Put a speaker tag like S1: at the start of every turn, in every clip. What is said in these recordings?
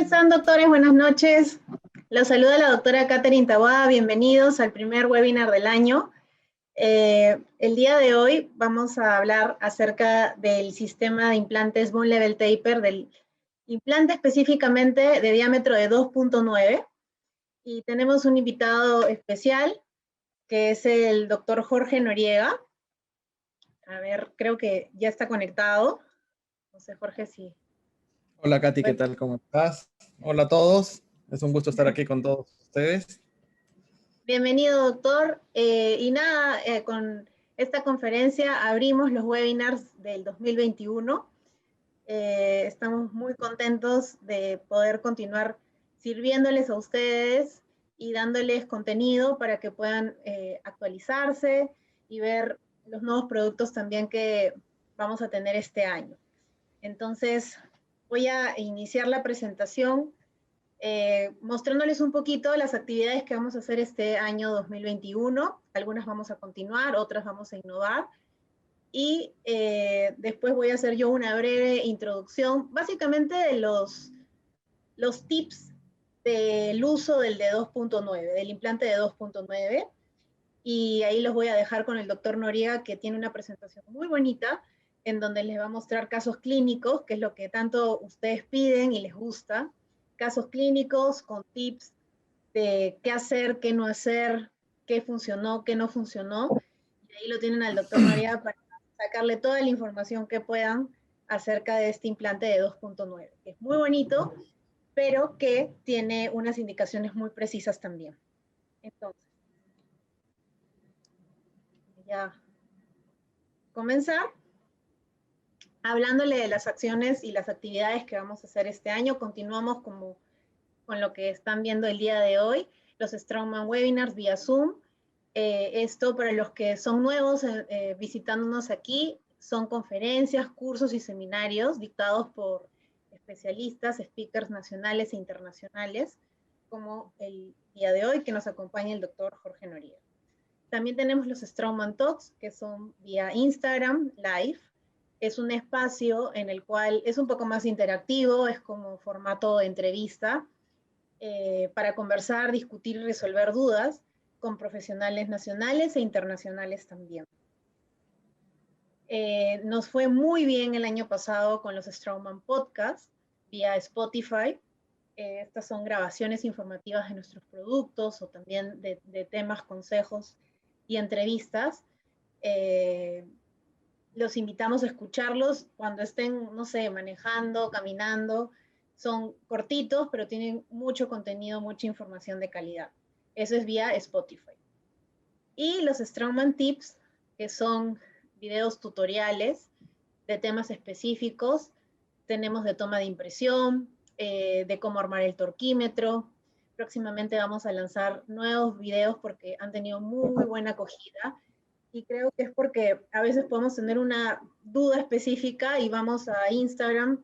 S1: están, doctores? Buenas noches. Los saluda la doctora Catherine Taboada. Bienvenidos al primer webinar del año. El día de hoy vamos a hablar acerca del sistema de implantes Bone Level Taper, del implante específicamente de diámetro de 2.9. Y tenemos un invitado especial, que es el doctor Jorge Noriega. A ver, creo que ya está conectado. No sé, Jorge, si...
S2: Hola Katy, ¿qué tal? ¿Cómo estás? Hola a todos, es un gusto estar aquí con todos ustedes.
S1: Bienvenido, doctor. Con esta conferencia abrimos los webinars del 2021. Estamos muy contentos de poder continuar sirviéndoles a ustedes y dándoles contenido para que puedan actualizarse y ver los nuevos productos también que vamos a tener este año. Entonces, voy a iniciar la presentación mostrándoles un poquito las actividades que vamos a hacer este año 2021. Algunas vamos a continuar, otras vamos a innovar. Y después voy a hacer yo una breve introducción, básicamente de los tips del uso del de 2.9, del implante de 2.9. Y ahí los voy a dejar con el doctor Noriega, que tiene una presentación muy bonita, en donde les va a mostrar casos clínicos, que es lo que tanto ustedes piden y les gusta. Casos clínicos con tips de qué hacer, qué no hacer, qué funcionó, qué no funcionó. Y ahí lo tienen al doctor Noriega para sacarle toda la información que puedan acerca de este implante de 2.9, que es muy bonito, pero que tiene unas indicaciones muy precisas también. Entonces, ya comenzar hablándole de las acciones y las actividades que vamos a hacer este año. Continuamos con lo que están viendo el día de hoy, los Strongman Webinars vía Zoom. Esto para los que son nuevos visitándonos aquí, son conferencias, cursos y seminarios dictados por especialistas, speakers nacionales e internacionales, como el día de hoy que nos acompaña el doctor Jorge Noriega. También tenemos los Strongman Talks, que son vía Instagram Live. Es un espacio en el cual es un poco más interactivo, es como formato de entrevista, para conversar, discutir y resolver dudas con profesionales nacionales e internacionales también. Nos fue muy bien el año pasado con los Strongman Podcasts vía Spotify. Estas son grabaciones informativas de nuestros productos o también de temas, consejos y entrevistas. Los invitamos a escucharlos cuando estén, no sé, manejando, caminando. Son cortitos, pero tienen mucho contenido, mucha información de calidad. Eso es vía Spotify. Y los Strongman Tips, que son videos tutoriales de temas específicos. Tenemos de toma de impresión, de cómo armar el torquímetro. Próximamente vamos a lanzar nuevos videos porque han tenido muy buena acogida. Y creo que es porque a veces podemos tener una duda específica y vamos a Instagram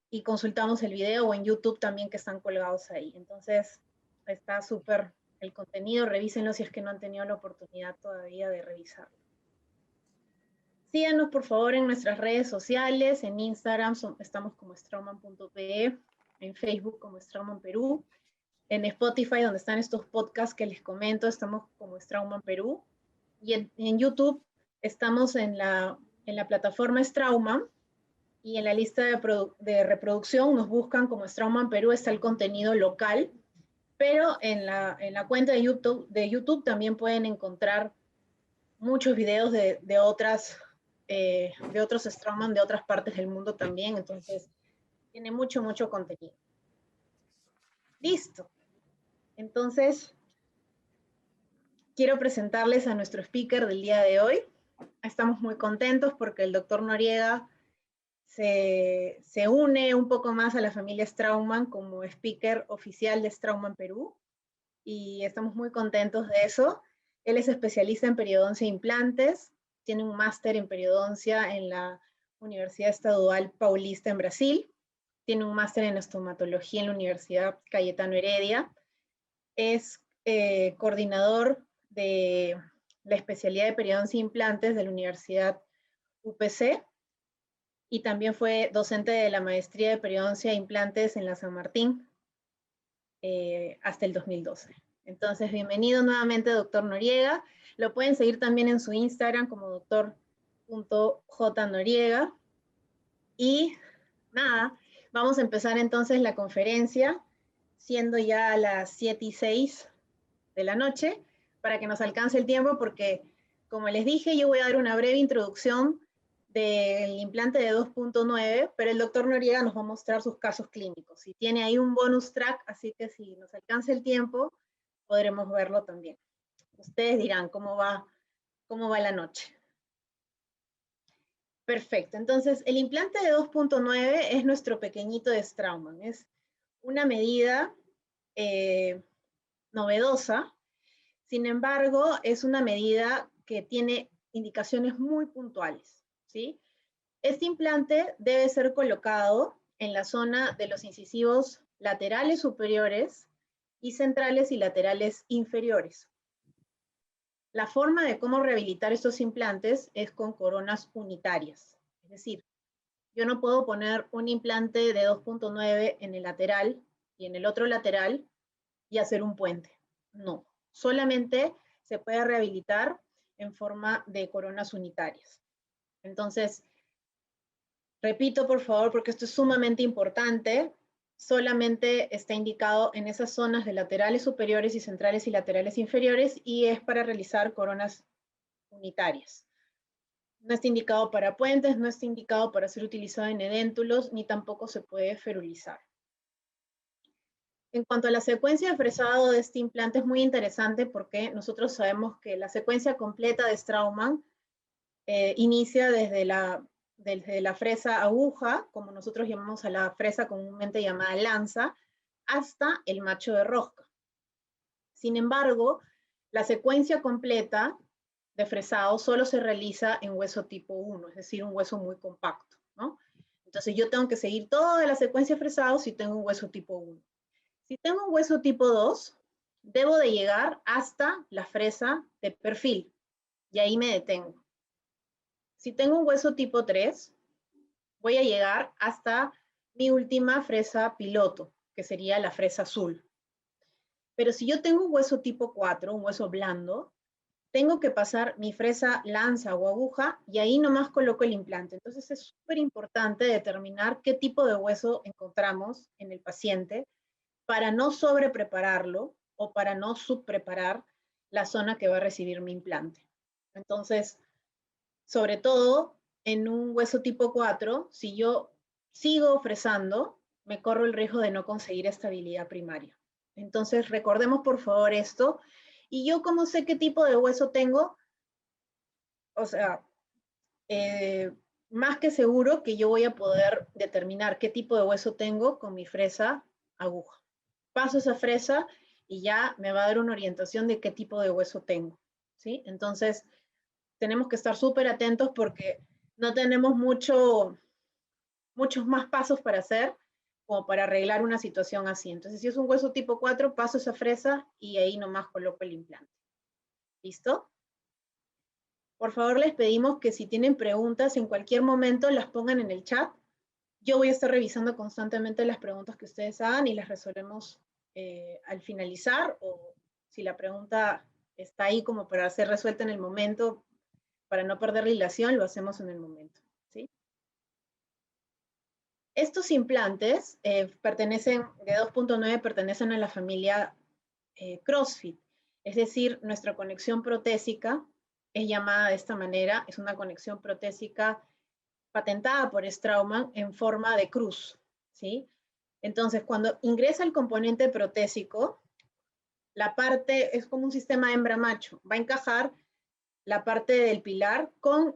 S1: y consultamos el video, o en YouTube también, que están colgados ahí. Entonces, está súper el contenido, revísenlo si es que no han tenido la oportunidad todavía de revisarlo. Síganos por favor en nuestras redes sociales, en Instagram estamos como strongman.pe, en Facebook como Strongman Perú, en Spotify, donde están estos podcasts que les comento, estamos como Strongman Perú, y en YouTube estamos en la plataforma Strauman, y en la lista de reproducción nos buscan como Strongman Perú, está el contenido local, pero en la cuenta de YouTube también pueden encontrar muchos videos de otros Strongman de otras partes del mundo también, entonces tiene mucho contenido. Listo. Entonces, quiero presentarles a nuestro speaker del día de hoy. Estamos muy contentos porque el doctor Noriega se une un poco más a la familia Straumann como speaker oficial de Straumann Perú, y estamos muy contentos de eso. Él es especialista en periodoncia e implantes, tiene un máster en periodoncia en la Universidad Estadual Paulista en Brasil, tiene un máster en estomatología en la Universidad Cayetano Heredia, es coordinador de la especialidad de periodoncia e implantes de la Universidad UPC, y también fue docente de la maestría de periodoncia e implantes en la San Martín hasta el 2012. Entonces, bienvenido nuevamente, doctor Noriega. Lo pueden seguir también en su Instagram como doctor.jnoriega. Y nada, vamos a empezar entonces la conferencia, siendo ya las 7:06 de la noche, para que nos alcance el tiempo, porque como les dije, yo voy a dar una breve introducción del implante de 2.9, pero el doctor Noriega nos va a mostrar sus casos clínicos. Y tiene ahí un bonus track, así que si nos alcanza el tiempo, podremos verlo también. Ustedes dirán cómo va la noche. Perfecto, entonces el implante de 2.9 es nuestro pequeñito de Straumann. Es una medida novedosa, sin embargo, es una medida que tiene indicaciones muy puntuales, ¿sí? Este implante debe ser colocado en la zona de los incisivos laterales superiores y centrales y laterales inferiores. La forma de cómo rehabilitar estos implantes es con coronas unitarias. Es decir, yo no puedo poner un implante de 2.9 en el lateral y en el otro lateral y hacer un puente. No, solamente se puede rehabilitar en forma de coronas unitarias. Entonces, repito, por favor, porque esto es sumamente importante, solamente está indicado en esas zonas de laterales superiores y centrales y laterales inferiores y es para realizar coronas unitarias. No está indicado para puentes, no está indicado para ser utilizado en edéntulos, ni tampoco se puede ferulizar. En cuanto a la secuencia de fresado de este implante es muy interesante porque nosotros sabemos que la secuencia completa de Straumann inicia desde la fresa aguja, como nosotros llamamos a la fresa comúnmente llamada lanza, hasta el macho de rosca. Sin embargo, la secuencia completa de fresado solo se realiza en hueso tipo 1, es decir, un hueso muy compacto, ¿no? Entonces yo tengo que seguir toda la secuencia de fresado si tengo un hueso tipo 1. Si tengo un hueso tipo 2, debo de llegar hasta la fresa de perfil y ahí me detengo. Si tengo un hueso tipo 3, voy a llegar hasta mi última fresa piloto, que sería la fresa azul. Pero si yo tengo un hueso tipo 4, un hueso blando, tengo que pasar mi fresa lanza o aguja y ahí nomás coloco el implante. Entonces es súper importante determinar qué tipo de hueso encontramos en el paciente para no sobreprepararlo o para no subpreparar la zona que va a recibir mi implante. Entonces, sobre todo en un hueso tipo 4, si yo sigo fresando, me corro el riesgo de no conseguir estabilidad primaria. Entonces, recordemos por favor esto. Y yo, como sé qué tipo de hueso tengo, o sea, más que seguro que yo voy a poder determinar qué tipo de hueso tengo con mi fresa aguja. Paso esa fresa y ya me va a dar una orientación de qué tipo de hueso tengo, ¿sí? Entonces, tenemos que estar súper atentos porque no tenemos muchos más pasos para hacer como para arreglar una situación así. Entonces, si es un hueso tipo 4, paso esa fresa y ahí nomás coloco el implante. ¿Listo? Por favor, les pedimos que si tienen preguntas en cualquier momento las pongan en el chat. Yo voy a estar revisando constantemente las preguntas que ustedes hagan y las resolvemos al finalizar, o si la pregunta está ahí como para ser resuelta en el momento, para no perder la hilación, lo hacemos en el momento, ¿sí? Estos implantes pertenecen, de 2.9, pertenecen a la familia CrossFit, es decir, nuestra conexión protésica es llamada de esta manera, es una conexión protésica patentada por Straumann en forma de cruz, ¿sí? Entonces, cuando ingresa el componente protésico, la parte es como un sistema hembra-macho, va a encajar la parte del pilar con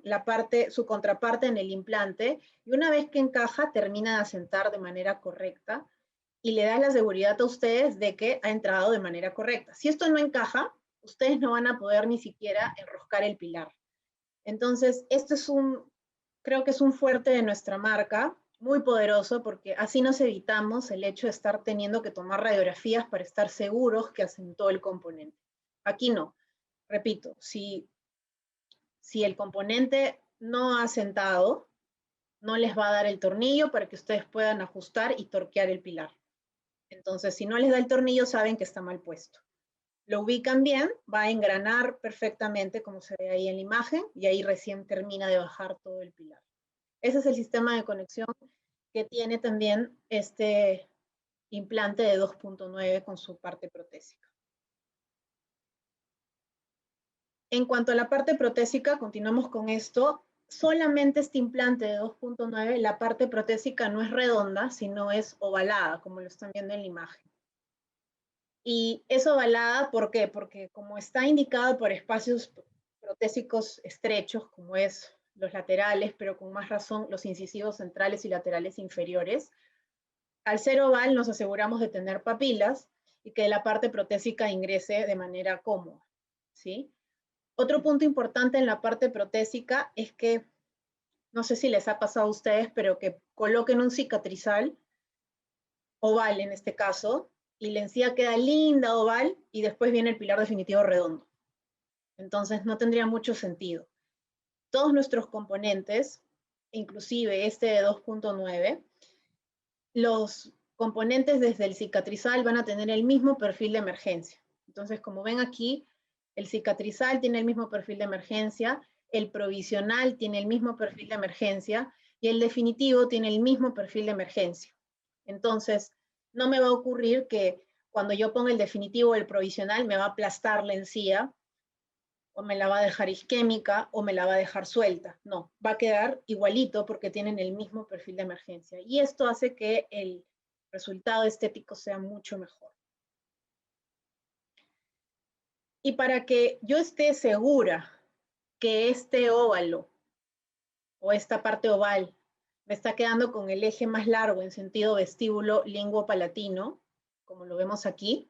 S1: su contraparte en el implante, y una vez que encaja, termina de asentar de manera correcta y le da la seguridad a ustedes de que ha entrado de manera correcta. Si esto no encaja, ustedes no van a poder ni siquiera enroscar el pilar. Entonces, esto es creo que es un fuerte de nuestra marca, muy poderoso, porque así nos evitamos el hecho de estar teniendo que tomar radiografías para estar seguros que asentó el componente. Aquí no. Repito, si el componente no ha asentado, no les va a dar el tornillo para que ustedes puedan ajustar y torquear el pilar. Entonces, si no les da el tornillo, saben que está mal puesto. Lo ubican bien, va a engranar perfectamente como se ve ahí en la imagen y ahí recién termina de bajar todo el pilar. Ese es el sistema de conexión que tiene también este implante de 2.9 con su parte protésica. En cuanto a la parte protésica, continuamos con esto. Solamente este implante de 2.9, la parte protésica no es redonda, sino es ovalada, como lo están viendo en la imagen. Y es ovalada, ¿por qué? Porque como está indicado por espacios protésicos estrechos, como es los laterales, pero con más razón los incisivos centrales y laterales inferiores, al ser oval nos aseguramos de tener papilas y que la parte protésica ingrese de manera cómoda, ¿sí? Otro punto importante en la parte protésica es que, no sé si les ha pasado a ustedes, pero que coloquen un cicatrizal oval en este caso, y la encía queda linda oval y después viene el pilar definitivo redondo. Entonces no tendría mucho sentido. Todos nuestros componentes, inclusive este de 2.9, los componentes desde el cicatrizal van a tener el mismo perfil de emergencia. Entonces, como ven aquí, el cicatrizal tiene el mismo perfil de emergencia, el provisional tiene el mismo perfil de emergencia y el definitivo tiene el mismo perfil de emergencia. Entonces, no me va a ocurrir que cuando yo ponga el definitivo o el provisional me va a aplastar la encía o me la va a dejar isquémica o me la va a dejar suelta. No, va a quedar igualito porque tienen el mismo perfil de emergencia. Y esto hace que el resultado estético sea mucho mejor. Y para que yo esté segura que este óvalo o esta parte oval me está quedando con el eje más largo en sentido vestíbulo linguopalatino, como lo vemos aquí,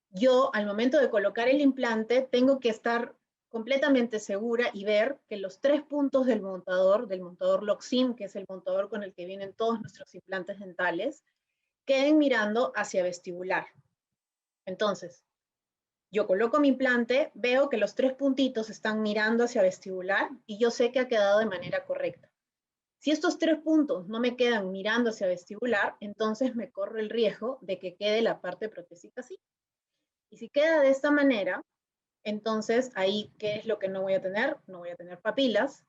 S1: yo al momento de colocar el implante tengo que estar completamente segura y ver que los 3 puntos del montador Loxim, que es el montador con el que vienen todos nuestros implantes dentales, queden mirando hacia vestibular. Entonces, yo coloco mi implante, veo que los 3 puntitos están mirando hacia vestibular y yo sé que ha quedado de manera correcta. Si estos 3 puntos no me quedan mirando hacia vestibular, entonces me corro el riesgo de que quede la parte protésica así. Y si queda de esta manera, entonces ahí, ¿qué es lo que no voy a tener? No voy a tener papilas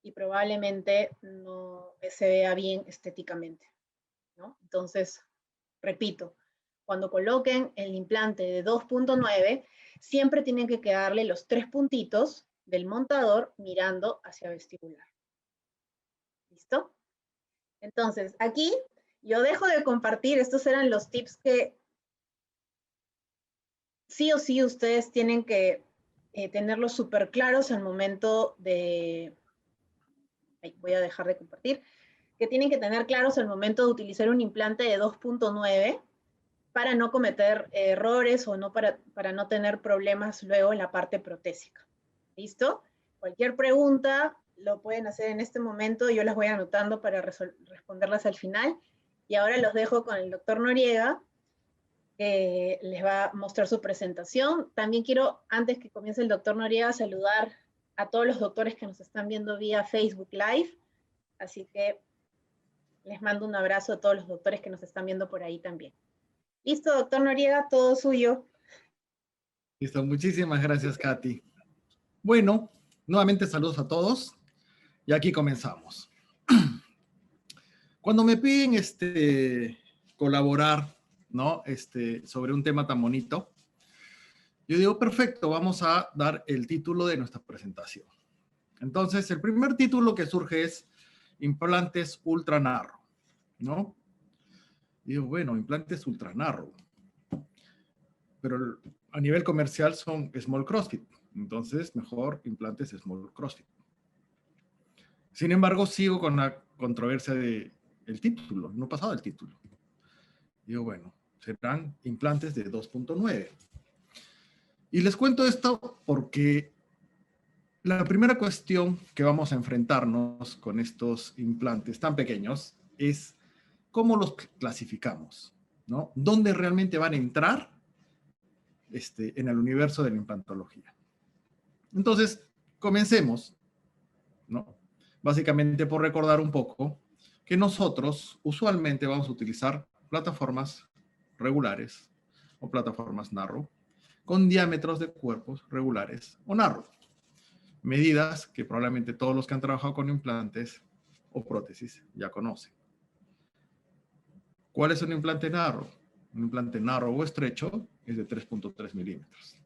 S1: y probablemente no se vea bien estéticamente, ¿no? Entonces, repito, cuando coloquen el implante de 2.9, siempre tienen que quedarle los 3 puntitos del montador mirando hacia vestibular. ¿Listo? Entonces, aquí yo dejo de compartir, estos eran los tips que sí o sí ustedes tienen que tenerlos súper claros al momento de, voy a dejar de compartir, que tienen que tener claros al momento de utilizar un implante de 2.9 para no cometer errores o no para no tener problemas luego en la parte protésica. ¿Listo? Cualquier pregunta lo pueden hacer en este momento, yo las voy anotando para responderlas al final. Y ahora los dejo con el doctor Noriega, que les va a mostrar su presentación. También quiero, antes que comience el doctor Noriega, saludar a todos los doctores que nos están viendo vía Facebook Live. Así que les mando un abrazo a todos los doctores que nos están viendo por ahí también. Listo, doctor Noriega, todo suyo.
S2: Listo, muchísimas gracias, Katy. Bueno, nuevamente saludos a todos y aquí comenzamos. Cuando me piden colaborar, ¿no? Sobre un tema tan bonito, yo digo, perfecto, vamos a dar el título de nuestra presentación. Entonces, el primer título que surge es implantes ultra narrow, ¿no? Y digo, bueno, implantes ultra narrow, pero a nivel comercial son small crossfit, entonces mejor implantes small crossfit. Sin embargo, sigo con la controversia del título, no he pasado el título. Digo, bueno, serán implantes de 2.9. Y les cuento esto porque la primera cuestión que vamos a enfrentarnos con estos implantes tan pequeños es cómo los clasificamos, ¿no? ¿Dónde realmente van a entrar en el universo de la implantología? Entonces, comencemos, ¿no? Básicamente por recordar un poco que nosotros usualmente vamos a utilizar plataformas regulares o plataformas narrow con diámetros de cuerpos regulares o narrow. Medidas que probablemente todos los que han trabajado con implantes o prótesis ya conocen. ¿Cuál es un implante narrow? Un implante narrow o estrecho es de 3.3 milímetros.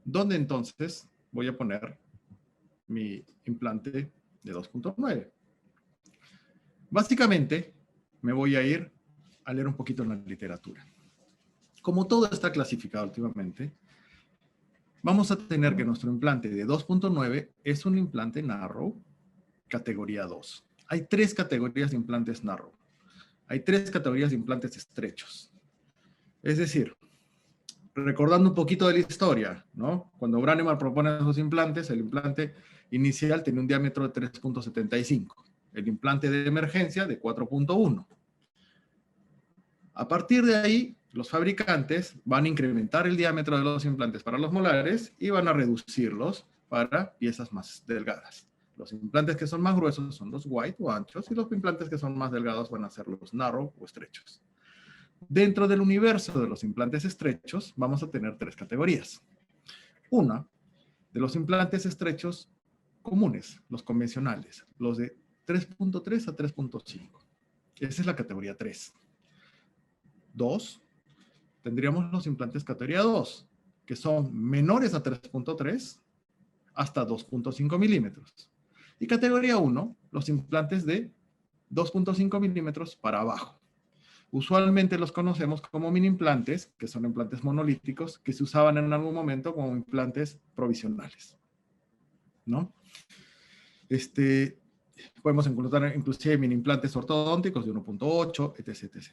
S2: ¿Dónde entonces voy a poner mi implante de 2.9? Básicamente, me voy a ir a leer un poquito en la literatura. Como todo está clasificado últimamente, vamos a tener que nuestro implante de 2.9 es un implante narrow categoría 2. Hay 3 categorías de implantes narrow. Hay 3 categorías de implantes estrechos. Es decir, recordando un poquito de la historia, ¿no? Cuando Brånemark propone esos implantes, el implante inicial tenía un diámetro de 3.75. El implante de emergencia de 4.1. A partir de ahí, los fabricantes van a incrementar el diámetro de los implantes para los molares y van a reducirlos para piezas más delgadas. Los implantes que son más gruesos son los wide o anchos y los implantes que son más delgados van a ser los narrow o estrechos. Dentro del universo de los implantes estrechos vamos a tener 3 categorías. Una, de los implantes estrechos comunes, los convencionales, los de 3.3 a 3.5. Esa es la categoría 3. 2, tendríamos los implantes categoría 2, que son menores a 3.3 hasta 2.5 milímetros. Y categoría 1, los implantes de 2.5 milímetros para abajo. Usualmente los conocemos como mini implantes, que son implantes monolíticos, que se usaban en algún momento como implantes provisionales, ¿no? Podemos encontrar inclusive mini implantes ortodónticos de 1.8, etc, etc.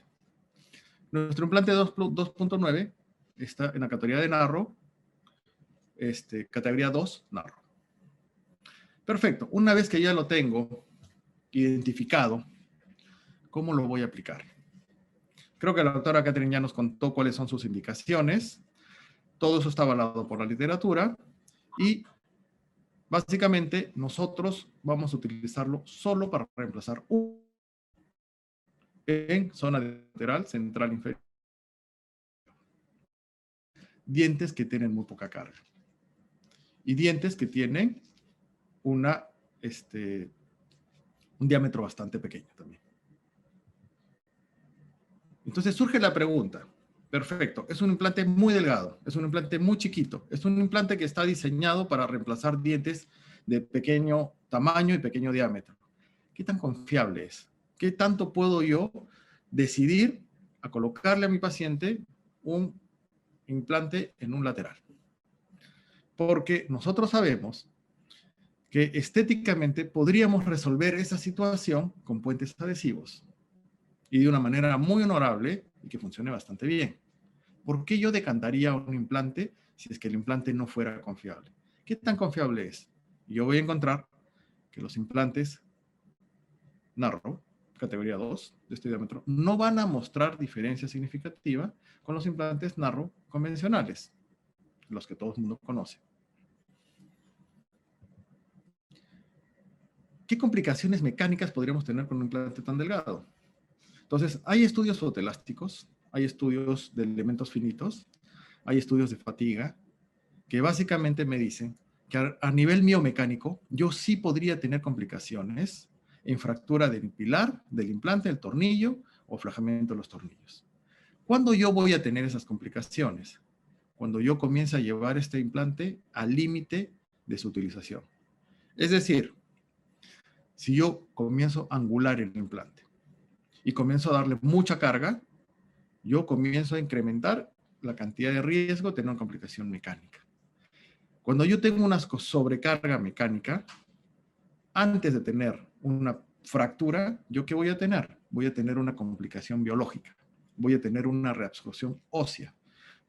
S2: Nuestro implante 2.9 está en la categoría de narrow, categoría 2, narrow. Perfecto. Una vez que ya lo tengo identificado, ¿cómo lo voy a aplicar? Creo que la doctora Catherine ya nos contó cuáles son sus indicaciones. Todo eso está avalado por la literatura y básicamente nosotros vamos a utilizarlo solo para reemplazar en zona lateral, central, inferior. Dientes que tienen muy poca carga. Y dientes que tienen un diámetro bastante pequeño también. Entonces surge la pregunta, perfecto, es un implante muy delgado, es un implante muy chiquito, es un implante que está diseñado para reemplazar dientes de pequeño tamaño y pequeño diámetro. ¿Qué tan confiable es? ¿Qué tanto puedo yo decidir a colocarle a mi paciente un implante en un lateral? Porque nosotros sabemos que estéticamente podríamos resolver esa situación con puentes adhesivos y de una manera muy honorable y que funcione bastante bien. ¿Por qué yo decantaría un implante si es que el implante no fuera confiable? ¿Qué tan confiable es? Yo voy a encontrar que los implantes narrow, categoría 2 de este diámetro, no van a mostrar diferencia significativa con los implantes narrow convencionales, los que todo el mundo conoce. ¿Qué complicaciones mecánicas podríamos tener con un implante tan delgado? Entonces, hay estudios fotoelásticos, hay estudios de elementos finitos, hay estudios de fatiga, que básicamente me dicen que a nivel biomecánico yo sí podría tener complicaciones en fractura del pilar, del implante, del tornillo o flajamiento de los tornillos. ¿Cuándo yo voy a tener esas complicaciones? Cuando yo comience a llevar este implante al límite de su utilización. Es decir, si yo comienzo a angular el implante y comienzo a darle mucha carga, yo comienzo a incrementar la cantidad de riesgo de tener una complicación mecánica. Cuando yo tengo una sobrecarga mecánica, antes de tener una fractura, ¿yo qué voy a tener? Voy a tener una complicación biológica. Voy a tener una reabsorción ósea.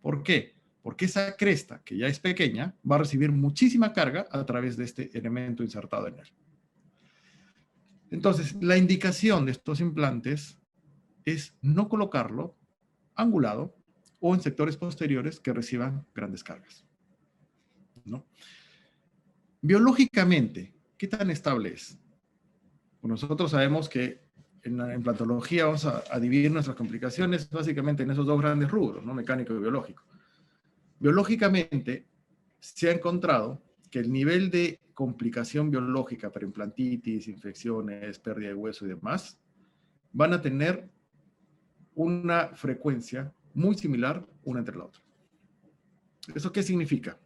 S2: ¿Por qué? Porque esa cresta, que ya es pequeña, va a recibir muchísima carga a través de este elemento insertado en él. Entonces, la indicación de estos implantes es no colocarlo angulado o en sectores posteriores que reciban grandes cargas, ¿no? Biológicamente, ¿qué tan estable es? Pues nosotros sabemos que en la implantología vamos a dividir nuestras complicaciones básicamente en esos dos grandes rubros, ¿no? Mecánico y biológico. Biológicamente, se ha encontrado que el nivel de complicación biológica, perimplantitis, infecciones, pérdida de hueso y demás, van a tener una frecuencia muy similar una entre la otra. ¿Eso qué significa?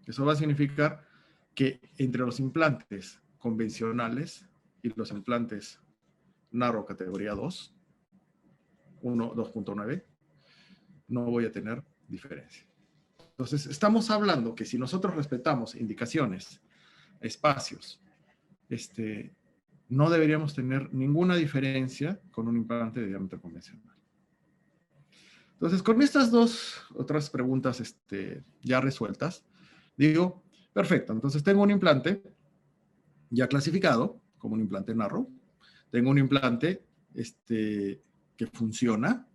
S2: Eso va a significar que entre los implantes convencionales y los implantes Narrow categoría 2, 2.9, no voy a tener diferencia. Entonces, estamos hablando que si nosotros respetamos indicaciones, espacios, no deberíamos tener ninguna diferencia con un implante de diámetro convencional. Entonces, con estas dos otras preguntas ya resueltas, digo, perfecto, entonces tengo un implante ya clasificado como un implante Narrow, tengo un implante que funciona,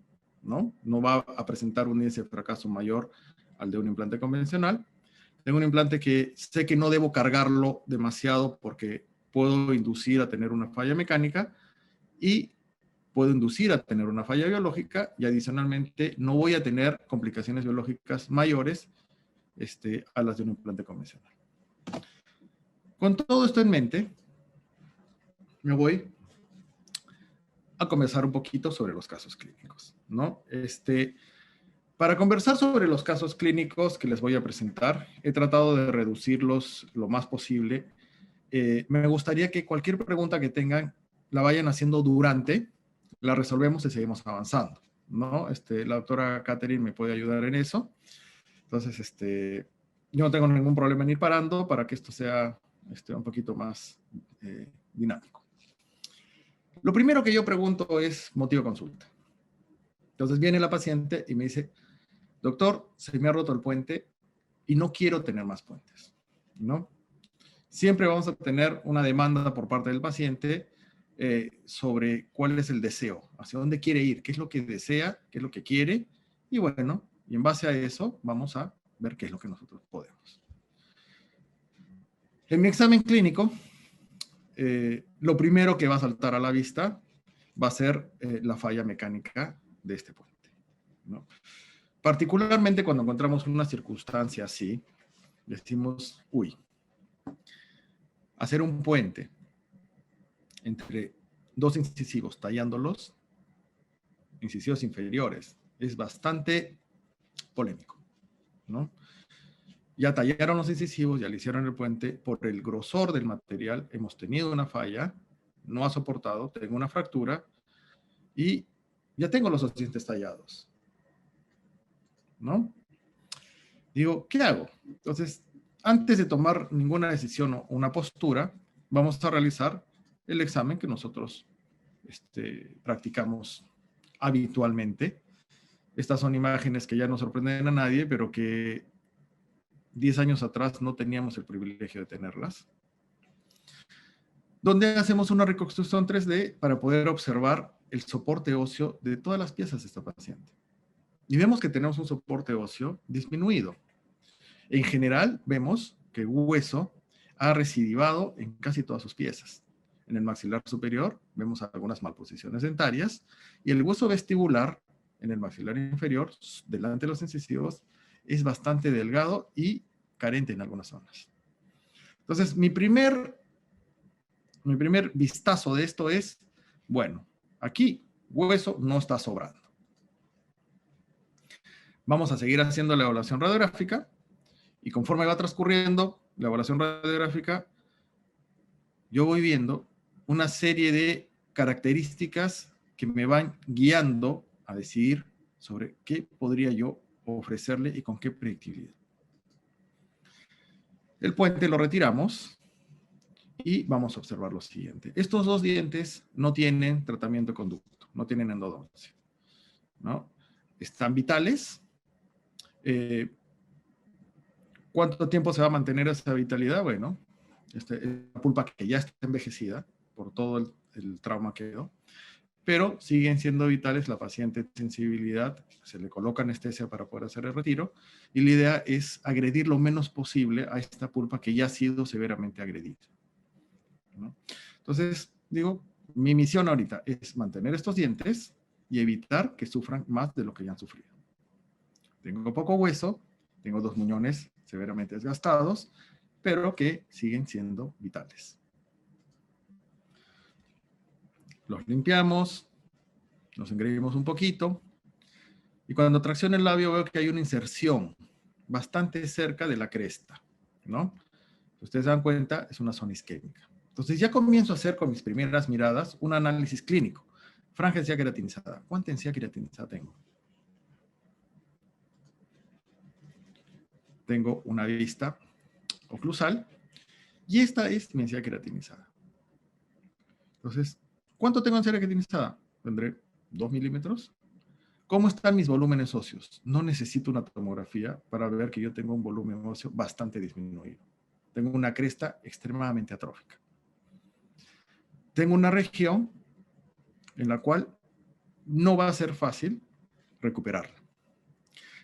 S2: ¿no? No va a presentar un índice de fracaso mayor al de un implante convencional. Tengo un implante que sé que no debo cargarlo demasiado porque puedo inducir a tener una falla mecánica y puedo inducir a tener una falla biológica y adicionalmente no voy a tener complicaciones biológicas mayores a las de un implante convencional. Con todo esto en mente, me voy a conversar un poquito sobre los casos clínicos, ¿no? Para conversar sobre los casos clínicos que les voy a presentar, he tratado de reducirlos lo más posible. Me gustaría que cualquier pregunta que tengan la vayan haciendo durante, la resolvemos y seguimos avanzando, ¿no? La doctora Catherine me puede ayudar en eso. Entonces, yo no tengo ningún problema en ir parando para que esto sea un poquito más dinámico. Lo primero que yo pregunto es motivo de consulta. Entonces viene la paciente y me dice, doctor, se me ha roto el puente y no quiero tener más puentes, ¿no? Siempre vamos a tener una demanda por parte del paciente sobre cuál es el deseo, hacia dónde quiere ir, qué es lo que desea, qué es lo que quiere, y bueno, y en base a eso vamos a ver qué es lo que nosotros podemos. En mi examen clínico, lo primero que va a saltar a la vista va a ser la falla mecánica de este puente, ¿no? Particularmente cuando encontramos una circunstancia así, decimos, uy, hacer un puente entre dos incisivos, tallándolos, incisivos inferiores, es bastante polémico, ¿no? Ya tallaron los incisivos, ya le hicieron el puente, por el grosor del material hemos tenido una falla, no ha soportado, tengo una fractura y ya tengo los dientes tallados, ¿no? Digo, ¿qué hago? Entonces, antes de tomar ninguna decisión o una postura, vamos a realizar el examen que nosotros practicamos habitualmente. Estas son imágenes que ya no sorprenden a nadie, pero que 10 años atrás no teníamos el privilegio de tenerlas. Donde hacemos una reconstrucción 3D para poder observar el soporte óseo de todas las piezas de esta paciente. Y vemos que tenemos un soporte óseo disminuido. En general, vemos que el hueso ha recidivado en casi todas sus piezas. En el maxilar superior vemos algunas malposiciones dentarias y el hueso vestibular en el maxilar inferior, delante de los incisivos, es bastante delgado y carente en algunas zonas. Entonces, mi primer vistazo de esto es, bueno, aquí hueso no está sobrando. Vamos a seguir haciendo la evaluación radiográfica y conforme va transcurriendo la evaluación radiográfica, yo voy viendo una serie de características que me van guiando a decidir sobre qué podría yo ofrecerle y con qué predictibilidad. El puente lo retiramos y vamos a observar lo siguiente. Estos dos dientes no tienen tratamiento de conducto, no tienen endodoncia, ¿no? Están vitales. ¿Cuánto tiempo se va a mantener esa vitalidad? Bueno, la pulpa que ya está envejecida por todo el trauma que dio. pero siguen siendo vitales. La paciente tiene sensibilidad, se le coloca anestesia para poder hacer el retiro, y la idea es agredir lo menos posible a esta pulpa que ya ha sido severamente agredida, ¿no? Entonces, digo, mi misión ahorita es mantener estos dientes y evitar que sufran más de lo que ya han sufrido. Tengo poco hueso, tengo 2 muñones severamente desgastados, pero que siguen siendo vitales. Los limpiamos, los engreímos un poquito, y cuando tracciono el labio veo que hay una inserción bastante cerca de la cresta, ¿no? Si ustedes se dan cuenta, es una zona isquémica. Entonces ya comienzo a hacer con mis primeras miradas un análisis clínico. Franja de encía queratinizada. ¿Cuánta encía queratinizada tengo? Tengo una vista oclusal y esta es mi encía queratinizada. Entonces, ¿cuánto tengo encía queratinizada? Tendré 2 milímetros. ¿Cómo están mis volúmenes óseos? No necesito una tomografía para ver que yo tengo un volumen óseo bastante disminuido. Tengo una cresta extremadamente atrófica. Tengo una región en la cual no va a ser fácil recuperarla.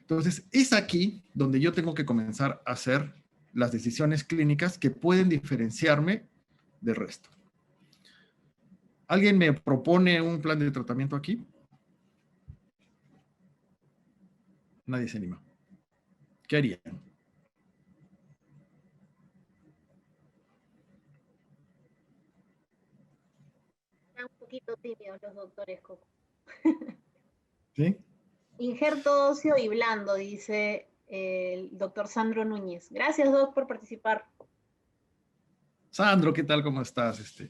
S2: Entonces, es aquí donde yo tengo que comenzar a hacer las decisiones clínicas que pueden diferenciarme del resto. ¿Alguien me propone un plan de tratamiento aquí? Nadie se anima. ¿Qué harían?
S1: Están un poquito tímidos los doctores, Coco.
S2: ¿Sí?
S1: Injerto óseo y blando, dice el doctor Sandro Núñez. Gracias, Doc, por participar.
S2: Sandro, ¿qué tal? ¿Cómo estás?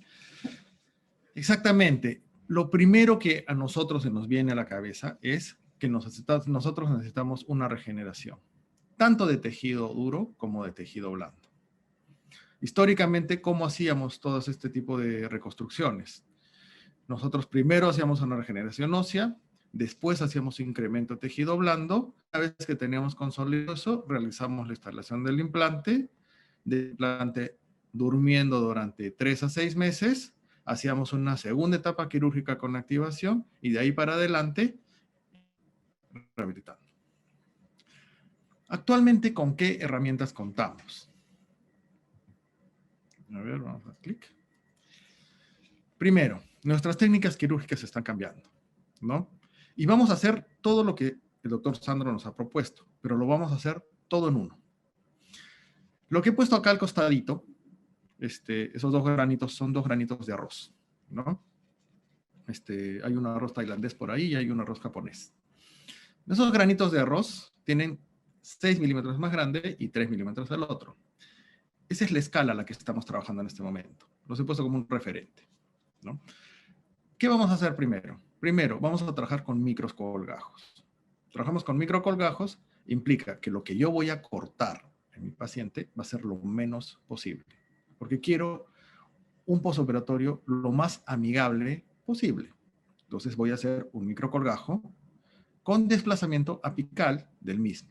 S2: Exactamente. Lo primero que a nosotros se nos viene a la cabeza es que nosotros necesitamos una regeneración, tanto de tejido duro como de tejido blando. Históricamente, ¿cómo hacíamos todo este tipo de reconstrucciones? Nosotros primero hacíamos una regeneración ósea, después hacíamos incremento de tejido blando. Una vez que teníamos consolidado, realizamos la instalación del implante durmiendo durante 3 a 6 meses, hacíamos una segunda etapa quirúrgica con activación y de ahí para adelante rehabilitando. Actualmente, ¿con qué herramientas contamos? A ver, vamos a dar clic. Primero, nuestras técnicas quirúrgicas están cambiando, ¿no? Y vamos a hacer todo lo que el doctor Sandro nos ha propuesto, pero lo vamos a hacer todo en uno. Lo que he puesto acá al costadito, esos 2 granitos son 2 granitos de arroz, ¿no? Hay un arroz tailandés por ahí y hay un arroz japonés. Esos granitos de arroz tienen 6 milímetros más grande y 3 milímetros del otro. Esa es la escala a la que estamos trabajando en este momento. Los he puesto como un referente, ¿no? ¿Qué vamos a hacer primero? Primero, vamos a trabajar con microcolgajos. Trabajamos con microcolgajos, implica que lo que yo voy a cortar en mi paciente va a ser lo menos posible, porque quiero un postoperatorio lo más amigable posible. Entonces voy a hacer un microcolgajo con desplazamiento apical del mismo.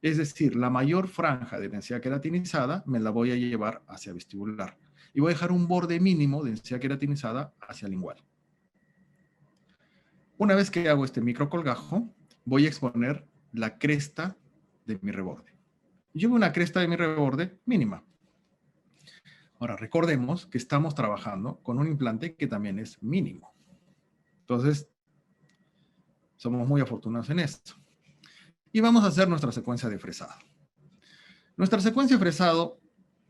S2: Es decir, la mayor franja de encía queratinizada me la voy a llevar hacia vestibular y voy a dejar un borde mínimo de encía queratinizada hacia lingual. Una vez que hago este microcolgajo, voy a exponer la cresta de mi reborde. Yo veo una cresta de mi reborde mínima. Ahora, recordemos que estamos trabajando con un implante que también es mínimo. Entonces, somos muy afortunados en esto. Y vamos a hacer nuestra secuencia de fresado. Nuestra secuencia de fresado,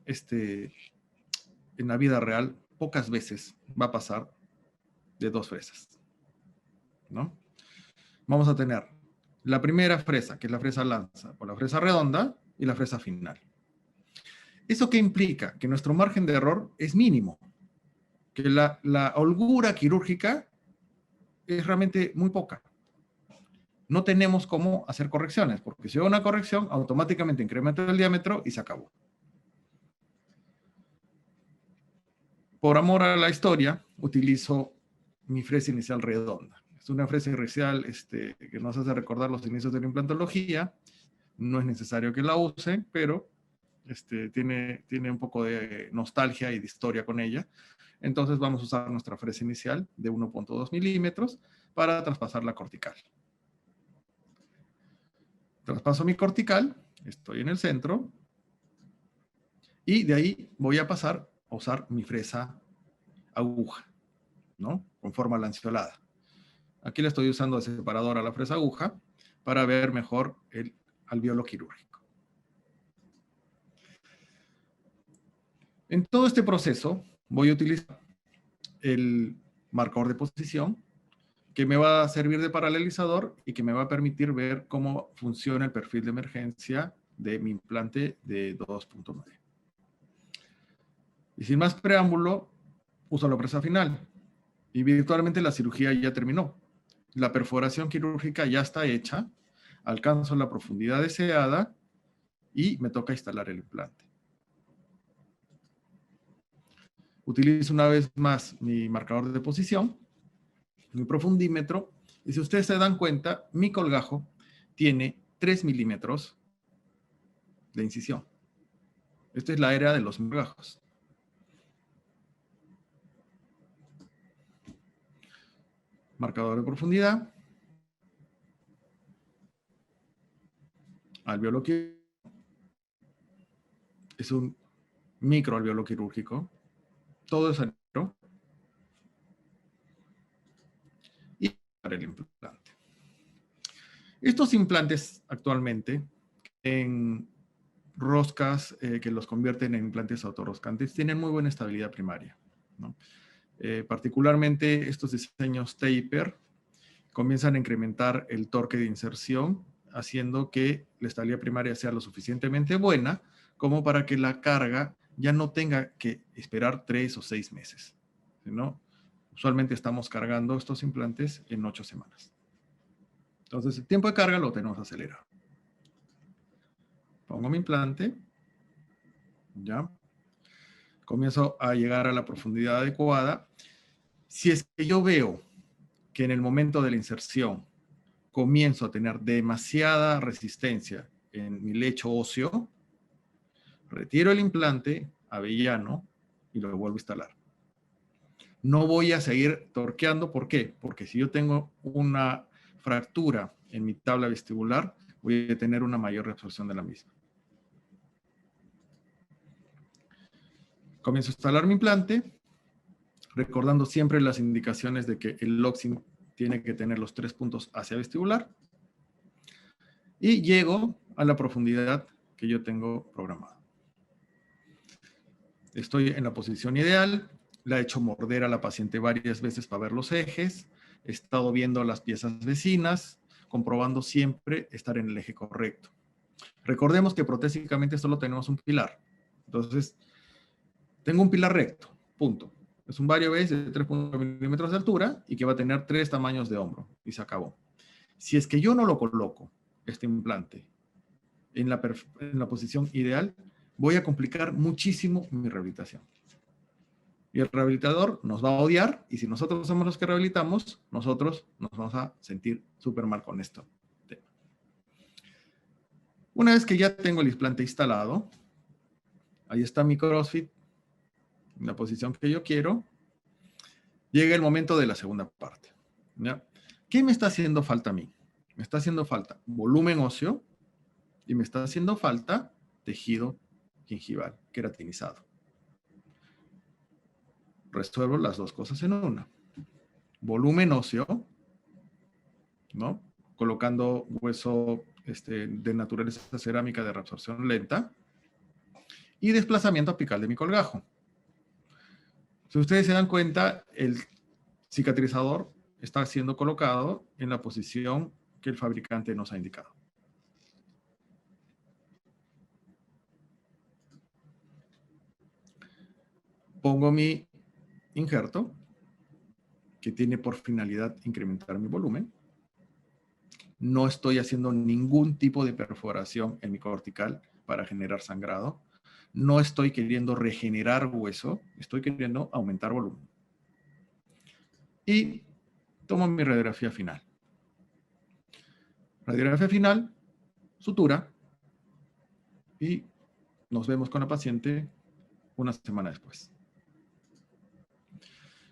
S2: en la vida real, pocas veces va a pasar de 2 fresas, ¿no? Vamos a tener la primera fresa, que es la fresa lanza, o la fresa redonda, y la fresa final. ¿Eso qué implica? Que nuestro margen de error es mínimo, que la holgura quirúrgica es realmente muy poca. No tenemos cómo hacer correcciones, porque si hago una corrección, automáticamente incremento el diámetro y se acabó. Por amor a la historia, utilizo mi fresa inicial redonda. Es una fresa inicial que nos hace recordar los inicios de la implantología. No es necesario que la use, pero tiene un poco de nostalgia y de historia con ella. Entonces vamos a usar nuestra fresa inicial de 1.2 milímetros para traspasar la cortical. Traspaso mi cortical, estoy en el centro, y de ahí voy a pasar a usar mi fresa aguja, ¿no? Con forma lanceolada. Aquí le estoy usando de separador a la fresa aguja para ver mejor el alvéolo quirúrgico. En todo este proceso voy a utilizar el marcador de posición que me va a servir de paralelizador y que me va a permitir ver cómo funciona el perfil de emergencia de mi implante de 2.9. Y sin más preámbulo, uso la presa final. Y virtualmente la cirugía ya terminó. La perforación quirúrgica ya está hecha, alcanzo la profundidad deseada y me toca instalar el implante. Utilizo una vez más mi marcador de posición, mi profundímetro, y si ustedes se dan cuenta, mi colgajo tiene 3 milímetros de incisión. Esta es la área de los colgajos. Marcador de profundidad. Alvéolo quirúrgico. Es un microalvéolo quirúrgico. Todo es ancho. Y el implante. Estos implantes actualmente en roscas que los convierten en implantes autorroscantes tienen muy buena estabilidad primaria, ¿no? Particularmente estos diseños taper comienzan a incrementar el torque de inserción, haciendo que la estabilidad primaria sea lo suficientemente buena como para que la carga ya no tenga que esperar 3 o 6 meses, ¿no? Usualmente estamos cargando estos implantes en 8 semanas. Entonces, el tiempo de carga lo tenemos acelerado. Pongo mi implante, ¿ya? Comienzo a llegar a la profundidad adecuada. Si es que yo veo que en el momento de la inserción comienzo a tener demasiada resistencia en mi lecho óseo, retiro el implante avellano y lo vuelvo a instalar. No voy a seguir torqueando. ¿Por qué? Porque si yo tengo una fractura en mi tabla vestibular, voy a tener una mayor reabsorción de la misma. Comienzo a instalar mi implante, recordando siempre las indicaciones de que el locking tiene que tener los 3 puntos hacia vestibular. Y llego a la profundidad que yo tengo programada. Estoy en la posición ideal, la he hecho morder a la paciente varias veces para ver los ejes, he estado viendo las piezas vecinas, comprobando siempre estar en el eje correcto. Recordemos que protésicamente solo tenemos un pilar. Entonces, tengo un pilar recto, punto. Es un vario base de 3.9 milímetros de altura y que va a tener 3 tamaños de hombro. Y se acabó. Si es que yo no lo coloco, este implante, en la posición ideal, voy a complicar muchísimo mi rehabilitación. Y el rehabilitador nos va a odiar, y si nosotros somos los que rehabilitamos, nosotros nos vamos a sentir súper mal con esto. Una vez que ya tengo el implante instalado, ahí está mi CrossFit, en la posición que yo quiero, llega el momento de la segunda parte, ¿ya? ¿Qué me está haciendo falta a mí? Me está haciendo falta volumen óseo y me está haciendo falta tejido gingival queratinizado. Resuelvo las dos cosas en una. Volumen óseo, ¿no? Colocando hueso de naturaleza cerámica de reabsorción lenta y desplazamiento apical de mi colgajo. Si ustedes se dan cuenta, el cicatrizador está siendo colocado en la posición que el fabricante nos ha indicado. Pongo mi injerto, que tiene por finalidad incrementar mi volumen. No estoy haciendo ningún tipo de perforación en mi cortical para generar sangrado. No estoy queriendo regenerar hueso, estoy queriendo aumentar volumen. Y tomo mi radiografía final. Radiografía final, sutura y nos vemos con la paciente una semana después.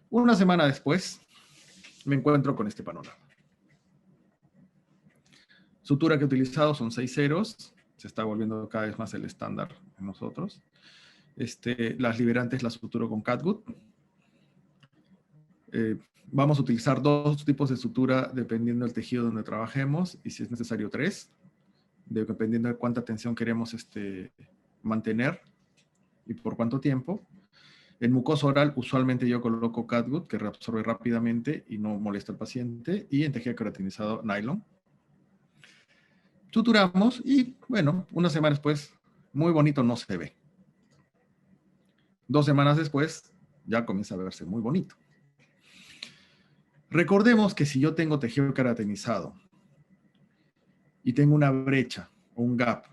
S2: Una semana después, me encuentro con este panorama. Sutura que he utilizado son 6 ceros. Se está volviendo cada vez más el estándar en nosotros. Las liberantes las suturo con catgut. Vamos a utilizar 2 tipos de sutura dependiendo del tejido donde trabajemos, y si es necesario 3, dependiendo de cuánta tensión queremos mantener y por cuánto tiempo. En mucosa oral, usualmente yo coloco catgut, que reabsorbe rápidamente y no molesta al paciente, y en tejido queratinizado, nylon. Suturamos y, bueno, una semana después, muy bonito no se ve. 2 semanas después, ya comienza a verse muy bonito. Recordemos que si yo tengo tejido queratinizado y tengo una brecha o un gap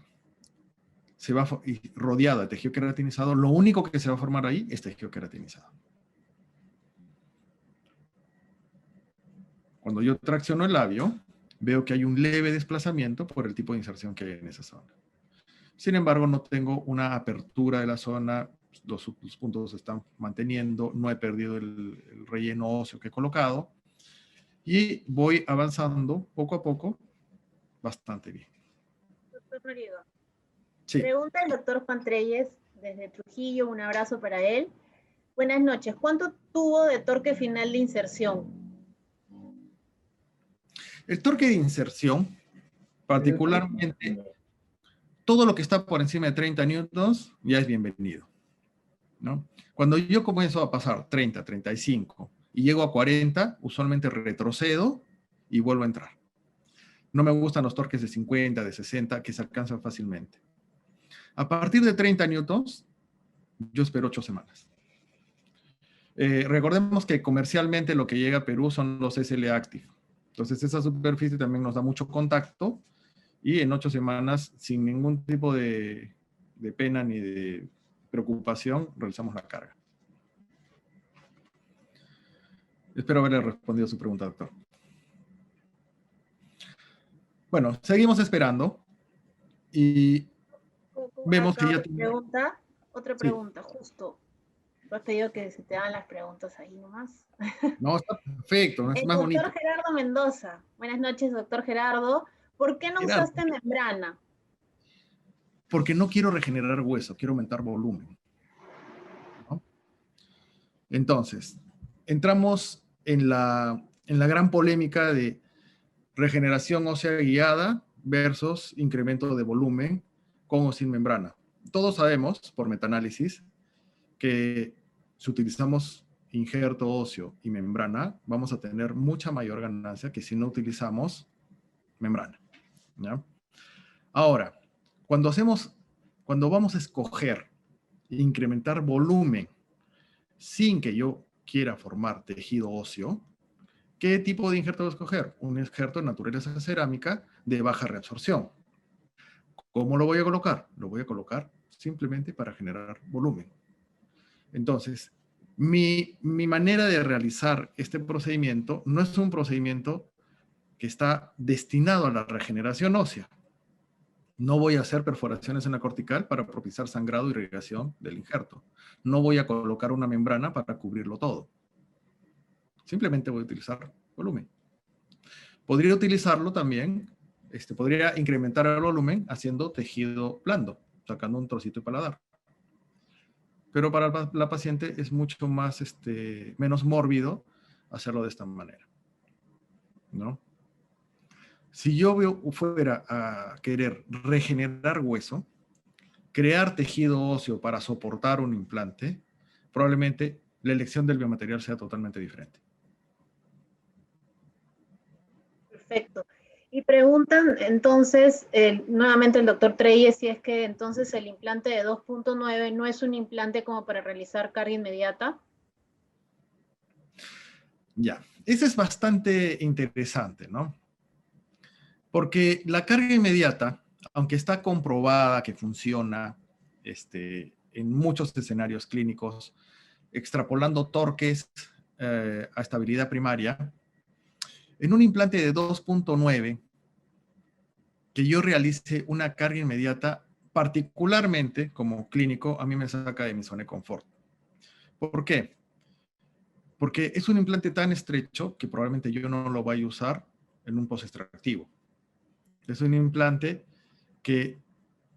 S2: y rodeado de tejido queratinizado, lo único que se va a formar ahí es tejido queratinizado. Cuando yo tracciono el labio, veo que hay un leve desplazamiento por el tipo de inserción que hay en esa zona. Sin embargo, no tengo una apertura de la zona, los puntos se están manteniendo, no he perdido el relleno óseo que he colocado, y voy avanzando poco a poco bastante bien.
S1: Doctor Noriega.
S2: Sí.
S1: Pregunta el doctor Juan Treyes desde Trujillo, un abrazo para él. Buenas noches, ¿cuánto tuvo de torque final de inserción?
S2: El torque de inserción, particularmente, todo lo que está por encima de 30 newtons ya es bienvenido, ¿no? Cuando yo comienzo a pasar 30, 35 y llego a 40, usualmente retrocedo y vuelvo a entrar. No me gustan los torques de 50, de 60, que se alcanzan fácilmente. A partir de 30 newtons, yo espero 8 semanas. Recordemos que comercialmente lo que llega a Perú son los SL Active. Entonces esa superficie también nos da mucho contacto y en 8 semanas, sin ningún tipo de pena ni de preocupación, realizamos la carga. Espero haberle respondido a su pregunta, doctor. Bueno, seguimos esperando y vemos que ya tiene...
S1: Otra pregunta, sí. Justo. Tú has pedido que se te hagan las preguntas ahí nomás.
S2: No, está perfecto, es más bonito.
S1: Doctor Gerardo Mendoza. Buenas noches, doctor Gerardo. ¿Por qué no usaste membrana?
S2: Porque no quiero regenerar hueso, quiero aumentar volumen, ¿no? Entonces, entramos en la gran polémica de regeneración ósea guiada versus incremento de volumen con o sin membrana. Todos sabemos, por metaanálisis, que si utilizamos injerto óseo y membrana, vamos a tener mucha mayor ganancia que si no utilizamos membrana, ¿ya? Ahora, cuando vamos a escoger incrementar volumen sin que yo quiera formar tejido óseo, ¿qué tipo de injerto voy a escoger? Un injerto de naturaleza cerámica de baja reabsorción. ¿Cómo lo voy a colocar? Lo voy a colocar simplemente para generar volumen. Entonces, mi manera de realizar este procedimiento no es un procedimiento que está destinado a la regeneración ósea. No voy a hacer perforaciones en la cortical para propiciar sangrado y irrigación del injerto. No voy a colocar una membrana para cubrirlo todo. Simplemente voy a utilizar volumen. Podría utilizarlo también, podría incrementar el volumen haciendo tejido blando, sacando un trocito de paladar. Pero para la paciente es mucho más, menos mórbido hacerlo de esta manera, ¿no? Si yo fuera a querer regenerar hueso, crear tejido óseo para soportar un implante, probablemente la elección del biomaterial sea totalmente diferente.
S1: Perfecto. Y preguntan entonces, nuevamente el doctor Treyes, si es que entonces el implante de 2.9 no es un implante como para realizar carga inmediata.
S2: Ya, eso es bastante interesante, ¿no? Porque la carga inmediata, aunque está comprobada que funciona en muchos escenarios clínicos, extrapolando torques a estabilidad primaria, en un implante de 2.9, que yo realice una carga inmediata particularmente como clínico, a mí me saca de mi zona de confort. ¿Por qué? Porque es un implante tan estrecho que probablemente yo no lo vaya a usar en un post-extractivo. Es un implante que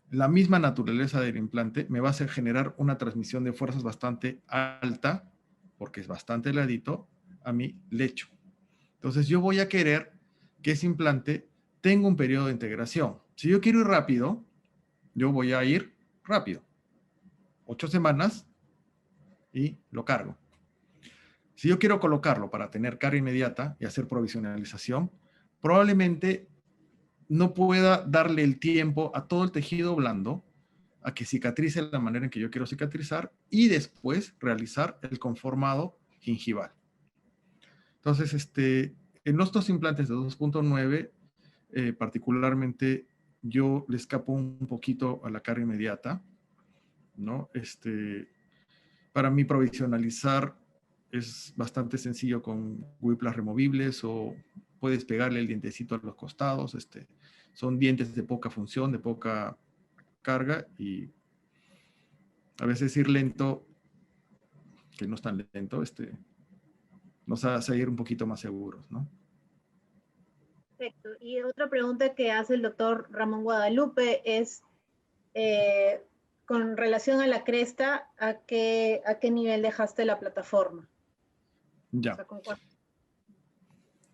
S2: la misma naturaleza del implante me va a hacer generar una transmisión de fuerzas bastante alta, porque es bastante heladito, a mi lecho. Entonces yo voy a querer que ese implante tenga un periodo de integración. Si yo quiero ir rápido, yo voy a ir rápido. 8 semanas y lo cargo. Si yo quiero colocarlo para tener carga inmediata y hacer provisionalización, probablemente no pueda darle el tiempo a todo el tejido blando a que cicatrice de la manera en que yo quiero cicatrizar y después realizar el conformado gingival. Entonces, en estos implantes de 2.9, particularmente, yo le escapo un poquito a la carga inmediata, ¿no? Para mí provisionalizar es bastante sencillo con whiplash removibles o puedes pegarle el dientecito a los costados. Son dientes de poca función, de poca carga y a veces ir lento, que no es tan lento, nos hace ir un poquito más seguros, ¿no?
S1: Perfecto. Y otra pregunta que hace el doctor Ramón Guadalupe es con relación a la cresta, ¿a qué nivel dejaste la plataforma?
S2: Ya.
S1: O sea, ¿con cuánto?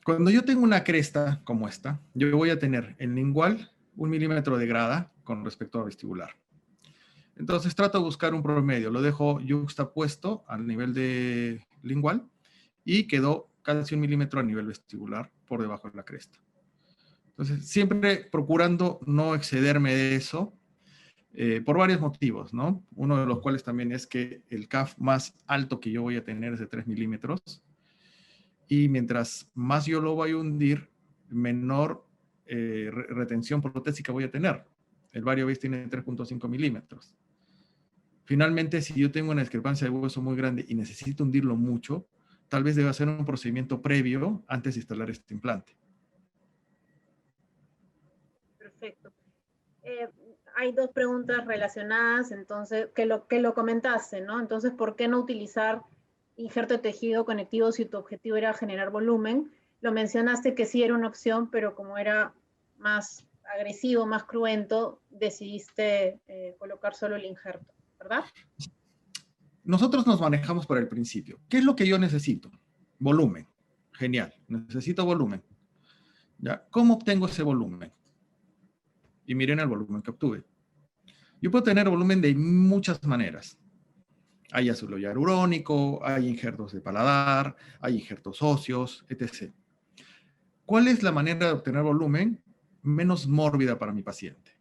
S2: Cuando yo tengo una cresta como esta, yo voy a tener en lingual 1 milímetro de grada con respecto a vestibular. Entonces trato de buscar un promedio, lo dejo yuxtapuesto al nivel de lingual y quedó casi 1 milímetro a nivel vestibular por debajo de la cresta. Entonces siempre procurando no excederme de eso por varios motivos, ¿no? Uno de los cuales también es que el CAF más alto que yo voy a tener es de 3 milímetros y mientras más yo lo voy a hundir, menor retención protésica voy a tener. El VarioBase tiene 3.5 milímetros. Finalmente, si yo tengo una discrepancia de hueso muy grande y necesito hundirlo mucho, tal vez deba hacer un procedimiento previo antes de instalar este implante.
S1: Perfecto. Hay dos preguntas relacionadas, entonces, que lo comentaste, ¿no? Entonces, ¿por qué no utilizar injerto de tejido conectivo si tu objetivo era generar volumen? Lo mencionaste que sí era una opción, pero como era más agresivo, más cruento, decidiste colocar solo el injerto, ¿verdad?
S2: Nosotros nos manejamos por el principio. ¿Qué es lo que yo necesito? Volumen. Genial. Necesito volumen. ¿Ya? ¿Cómo obtengo ese volumen? Y miren el volumen que obtuve. Yo puedo tener volumen de muchas maneras. Hay ácido hialurónico, hay injertos de paladar, hay injertos óseos, etc. ¿Cuál es la manera de obtener volumen menos mórbida para mi paciente?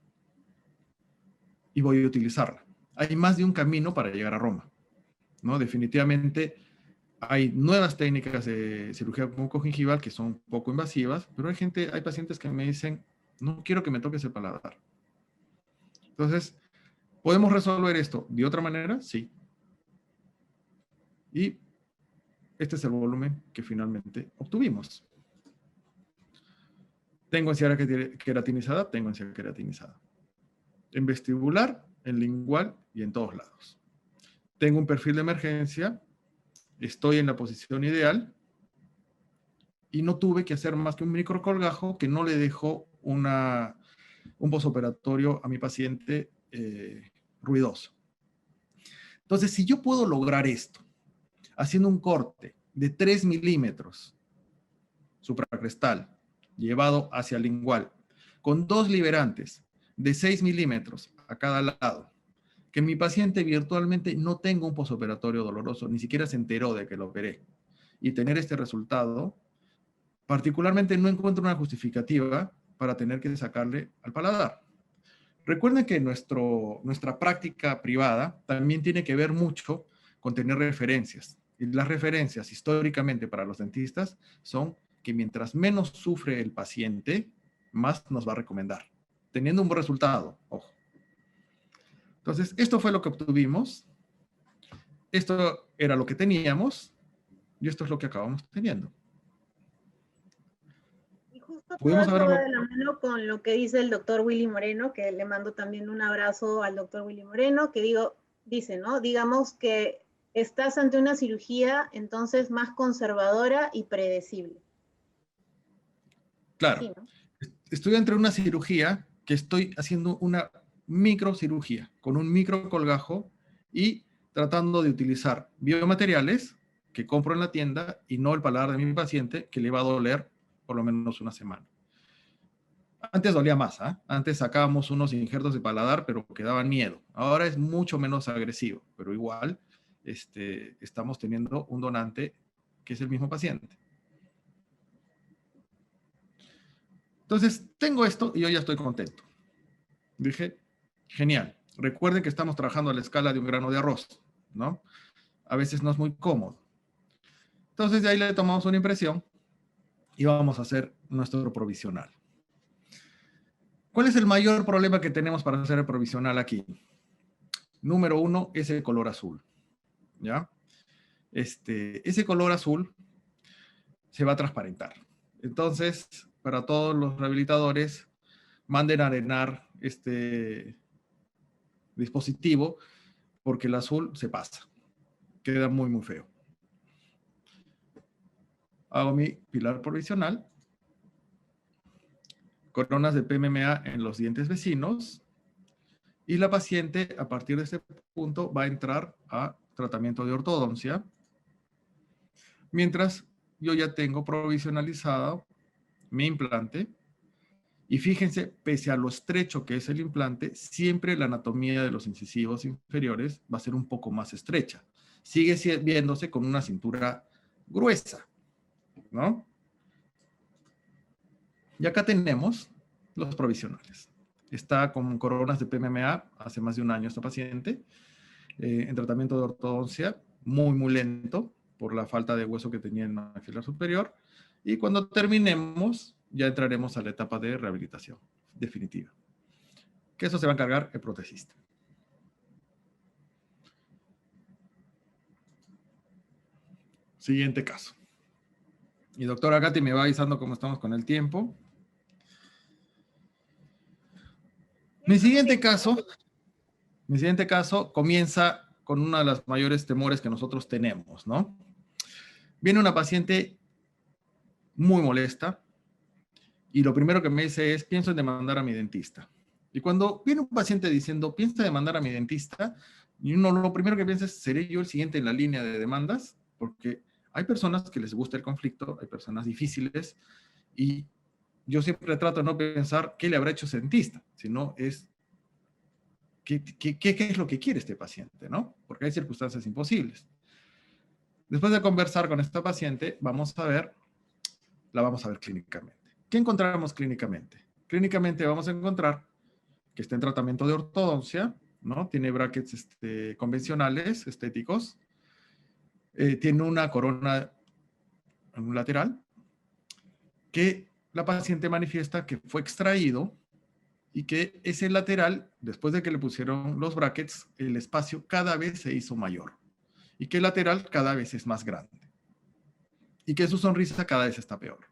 S2: Y voy a utilizarla. Hay más de un camino para llegar a Roma, ¿no? Definitivamente hay nuevas técnicas de cirugía bucogingival que son poco invasivas, pero hay pacientes que me dicen, no quiero que me toques el paladar. Entonces, ¿podemos resolver esto de otra manera? Sí. Y este es el volumen que finalmente obtuvimos. ¿Tengo encía queratinizada? Tengo encía queratinizada. En vestibular, en lingual y en todos lados. Tengo un perfil de emergencia, estoy en la posición ideal y no tuve que hacer más que un microcolgajo que no le dejó un posoperatorio a mi paciente ruidoso. Entonces, si yo puedo lograr esto, haciendo un corte de 3 milímetros supracrestal, llevado hacia el lingual, con 2 liberantes de 6 milímetros a cada lado, que mi paciente virtualmente no tenga un posoperatorio doloroso, ni siquiera se enteró de que lo operé, y tener este resultado, particularmente no encuentro una justificativa para tener que sacarle al paladar. Recuerden que nuestra práctica privada también tiene que ver mucho con tener referencias. Y las referencias históricamente para los dentistas son que mientras menos sufre el paciente, más nos va a recomendar, teniendo un buen resultado, ojo. Entonces, esto fue lo que obtuvimos, esto era lo que teníamos, y esto es lo que acabamos teniendo.
S1: Todo
S2: Pudimos
S1: esto va
S2: haberlo.
S1: de la mano con lo que dice el doctor Willy Moreno, que le mando también un abrazo al doctor Willy Moreno, que dice, ¿no? Digamos que estás ante una cirugía entonces más conservadora y predecible.
S2: Claro,
S1: Sí, ¿no?
S2: estoy entre una cirugía que estoy haciendo una microcirugía con un micro colgajo y tratando de utilizar biomateriales que compro en la tienda y no el paladar de mi paciente que le va a doler por lo menos una semana. Antes dolía más, ¿eh? Antes sacábamos unos injertos de paladar, pero que daban miedo. Ahora es mucho menos agresivo, pero igual estamos teniendo un donante que es el mismo paciente. Entonces, tengo esto y yo ya estoy contento. Dije, genial. Recuerden que estamos trabajando a la escala de un grano de arroz, ¿no? A veces no es muy cómodo. Entonces, de ahí le tomamos una impresión y vamos a hacer nuestro provisional. ¿Cuál es el mayor problema que tenemos para hacer el provisional aquí? Número uno, ese color azul, ¿ya? Ese color azul se va a transparentar. Entonces, para todos los rehabilitadores, manden a arenar este dispositivo porque el azul se pasa. Queda muy, muy feo. Hago mi pilar provisional, coronas de PMMA en los dientes vecinos y la paciente a partir de este punto va a entrar a tratamiento de ortodoncia, mientras yo ya tengo provisionalizado mi implante. Y fíjense, pese a lo estrecho que es el implante, siempre la anatomía de los incisivos inferiores va a ser un poco más estrecha. Sigue viéndose con una cintura gruesa, ¿no? Y acá tenemos los provisionales. Está con coronas de PMMA hace más de un año esta paciente, en tratamiento de ortodoncia, muy, muy lento por la falta de hueso que tenía en la maxilar superior. Y cuando terminemos, ya entraremos a la etapa de rehabilitación definitiva. Que eso se va a encargar el protesista. Siguiente caso. Y doctora Katy me va avisando cómo estamos con el tiempo. Mi siguiente caso comienza con uno de los mayores temores que nosotros tenemos, ¿no? Viene una paciente muy molesta y lo primero que me dice es, pienso en demandar a mi dentista. Y cuando viene un paciente diciendo, piensa demandar a mi dentista, y uno lo primero que piensa es, ¿seré yo el siguiente en la línea de demandas? Porque hay personas que les gusta el conflicto, hay personas difíciles, y yo siempre trato de no pensar qué le habrá hecho ese dentista, sino es qué es lo que quiere este paciente, ¿no? Porque hay circunstancias imposibles. Después de conversar con esta paciente, la vamos a ver clínicamente. ¿Qué encontramos clínicamente? Clínicamente vamos a encontrar que está en tratamiento de ortodoncia, ¿no? Tiene brackets convencionales, estéticos, tiene una corona en un lateral, que la paciente manifiesta que fue extraído y que ese lateral, después de que le pusieron los brackets, el espacio cada vez se hizo mayor y que el lateral cada vez es más grande y que su sonrisa cada vez está peor.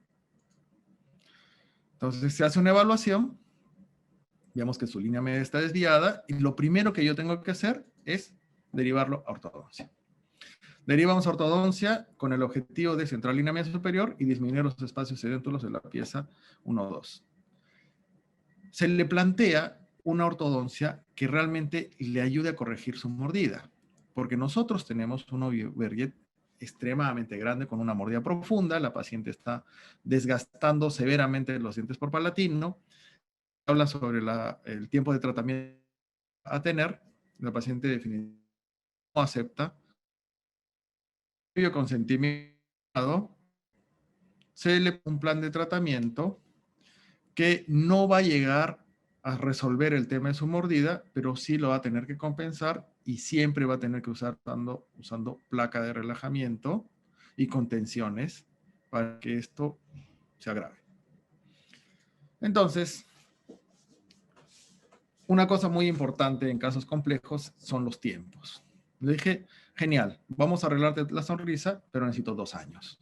S2: Entonces se hace una evaluación, vemos que su línea media está desviada y lo primero que yo tengo que hacer es derivarlo a ortodoncia. Derivamos a ortodoncia con el objetivo de centrar línea media superior y disminuir los espacios edéntulos de la pieza 1-2. Se le plantea una ortodoncia que realmente le ayude a corregir su mordida, porque nosotros tenemos un Verget extremadamente grande con una mordida profunda, la paciente está desgastando severamente los dientes por palatino, habla sobre el tiempo de tratamiento a tener, la paciente definitivamente no acepta, previo consentimiento, se le un plan de tratamiento que no va a llegar a resolver el tema de su mordida, pero sí lo va a tener que compensar y siempre va a tener que usar usando placa de relajamiento y contenciones para que esto se agrave. Entonces, una cosa muy importante en casos complejos son los tiempos. Le dije, genial, vamos a arreglarte la sonrisa, pero necesito 2 años,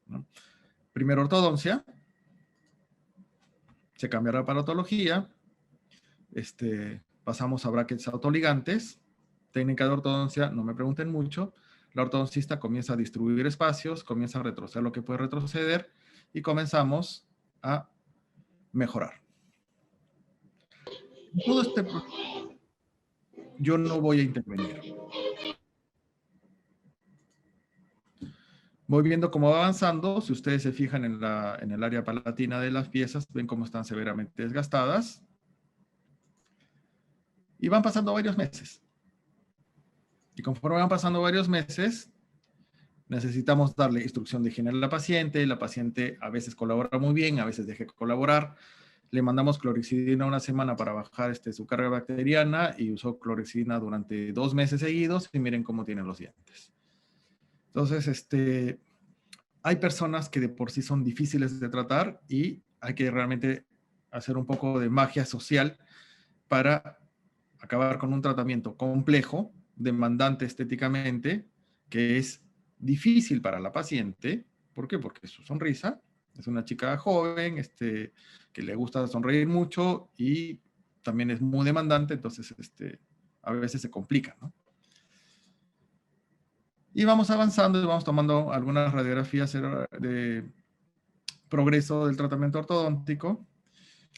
S2: ¿no? Primero ortodoncia, Se cambia la aparatología, pasamos a brackets autoligantes, técnica de ortodoncia, no me pregunten mucho. La ortodoncista comienza a distribuir espacios, comienza a retroceder lo que puede retroceder y comenzamos a mejorar. Todo este yo no voy a intervenir. Voy viendo cómo va avanzando. Si ustedes se fijan en el área palatina de las piezas, ven cómo están severamente desgastadas. Y van pasando varios meses. Y conforme van pasando varios meses, necesitamos darle instrucción de higiene a la paciente a veces colabora muy bien, a veces deja de colaborar. Le mandamos clorexidina una semana para bajar su carga bacteriana y usó clorexidina durante 2 meses seguidos y miren cómo tienen los dientes. Entonces, hay personas que de por sí son difíciles de tratar y hay que realmente hacer un poco de magia social para acabar con un tratamiento complejo, demandante estéticamente, que es difícil para la paciente. ¿Por qué? Porque su sonrisa es una chica joven, que le gusta sonreír mucho y también es muy demandante, entonces a veces se complica, ¿no? Y vamos avanzando y vamos tomando algunas radiografías de progreso del tratamiento ortodóntico.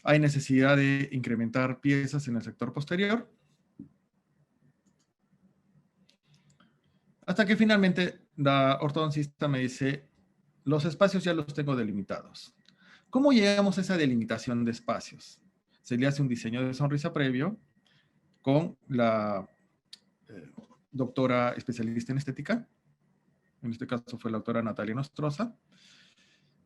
S2: Hay necesidad de incrementar piezas en el sector posterior. Hasta que finalmente la ortodoncista me dice, los espacios ya los tengo delimitados. ¿Cómo llegamos a esa delimitación de espacios? Se le hace un diseño de sonrisa previo con la doctora especialista en estética. En este caso fue la doctora Natalia Nostroza.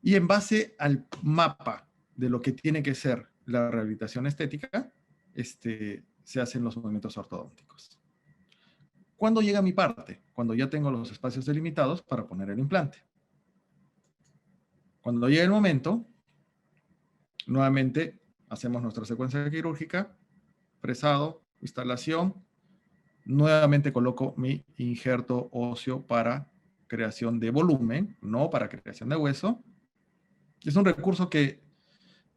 S2: Y en base al mapa de lo que tiene que ser la rehabilitación estética, se hacen los movimientos ortodónticos. ¿Cuándo llega mi parte? Cuando ya tengo los espacios delimitados para poner el implante. Cuando llegue el momento, nuevamente hacemos nuestra secuencia quirúrgica, fresado, instalación, nuevamente coloco mi injerto óseo para creación de volumen, no para creación de hueso. Es un recurso que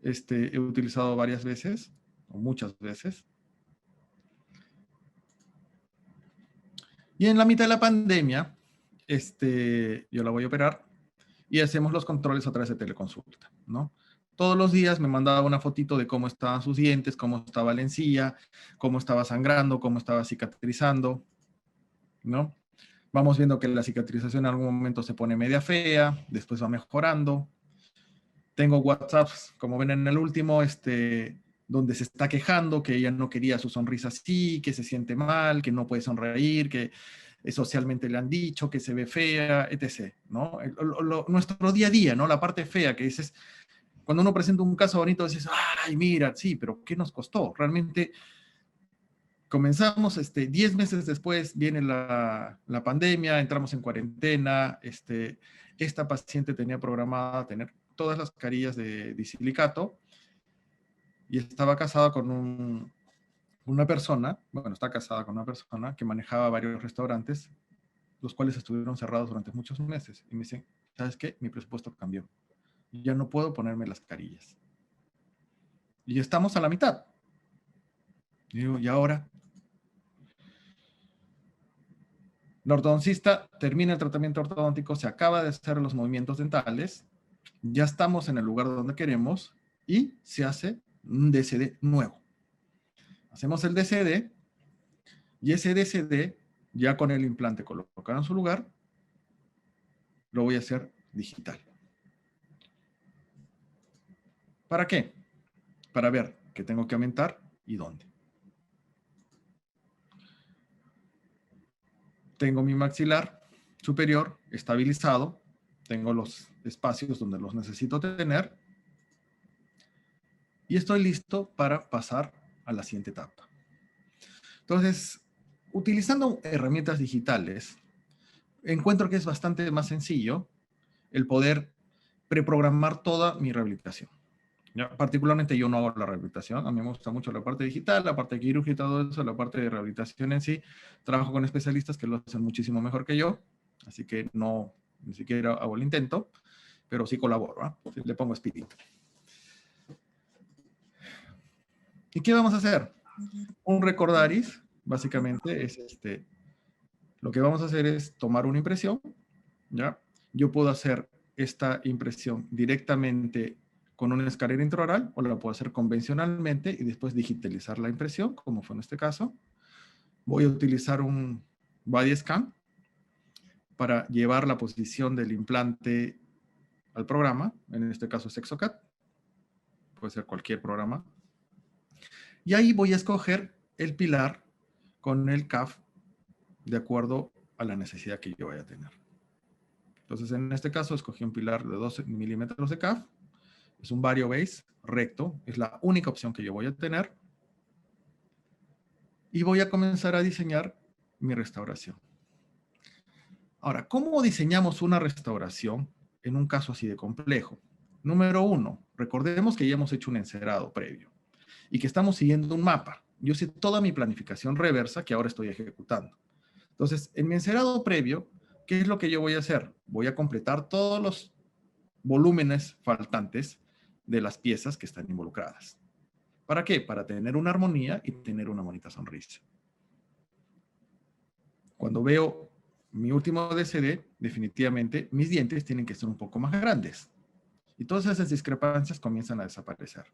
S2: he utilizado varias veces, o muchas veces. Y en la mitad de la pandemia, yo la voy a operar y hacemos los controles a través de teleconsulta, ¿no? Todos los días me mandaba una fotito de cómo estaban sus dientes, cómo estaba la encía, cómo estaba sangrando, cómo estaba cicatrizando, ¿no? Vamos viendo que la cicatrización en algún momento se pone media fea, después va mejorando. Tengo WhatsApps, como ven en el último, donde se está quejando que ella no quería su sonrisa así, que se siente mal, que no puede sonreír, que socialmente le han dicho que se ve fea, etc., ¿no? Nuestro día a día, ¿no? La parte fea, que es cuando uno presenta un caso bonito, dices, ay, mira, sí, pero ¿qué nos costó? Realmente comenzamos, 10 meses después viene la pandemia, entramos en cuarentena, esta paciente tenía programada tener todas las carillas de disilicato y estaba casada con una persona, bueno, está casada con una persona que manejaba varios restaurantes, los cuales estuvieron cerrados durante muchos meses. Y me dicen, ¿sabes qué? Mi presupuesto cambió. Ya no puedo ponerme las carillas. Y estamos a la mitad. Y digo, ¿y ahora? La ortodoncista termina el tratamiento ortodóntico, se acaba de hacer los movimientos dentales, ya estamos en el lugar donde queremos y se hace un DCD nuevo. Hacemos el DCD y ese DCD, ya con el implante colocado en su lugar, lo voy a hacer digital. ¿Para qué? Para ver qué tengo que aumentar y dónde. Tengo mi maxilar superior estabilizado, tengo los espacios donde los necesito tener y estoy listo para pasar a la siguiente etapa. Entonces, utilizando herramientas digitales, encuentro que es bastante más sencillo el poder preprogramar toda mi rehabilitación. ¿Ya? Particularmente yo no hago la rehabilitación, a mí me gusta mucho la parte digital, la parte quirúrgica y todo eso, la parte de rehabilitación en sí. Trabajo con especialistas que lo hacen muchísimo mejor que yo, así que no, ni siquiera hago el intento, pero sí colaboro, ¿eh? Sí, le pongo espíritu. ¿Y qué vamos a hacer? Un recordaris, básicamente, es lo que vamos a hacer es tomar una impresión, ¿ya? Yo puedo hacer esta impresión directamente con una escalera intraoral o la puedo hacer convencionalmente y después digitalizar la impresión, como fue en este caso. Voy a utilizar un body scan para llevar la posición del implante al programa, en este caso es Exocad, puede ser cualquier programa. Y ahí voy a escoger el pilar con el CAF de acuerdo a la necesidad que yo vaya a tener. Entonces, en este caso, escogí un pilar de 12 milímetros de CAF. Es un vario base recto. Es la única opción que yo voy a tener. Y voy a comenzar a diseñar mi restauración. Ahora, ¿cómo diseñamos una restauración en un caso así de complejo? Número 1, recordemos que ya hemos hecho un encerado previo y que estamos siguiendo un mapa. Yo sé toda mi planificación reversa que ahora estoy ejecutando. Entonces, en mi encerado previo, ¿qué es lo que yo voy a hacer? Voy a completar todos los volúmenes faltantes de las piezas que están involucradas. ¿Para qué? Para tener una armonía y tener una bonita sonrisa. Cuando veo mi último DCD, definitivamente mis dientes tienen que ser un poco más grandes. Y todas esas discrepancias comienzan a desaparecer.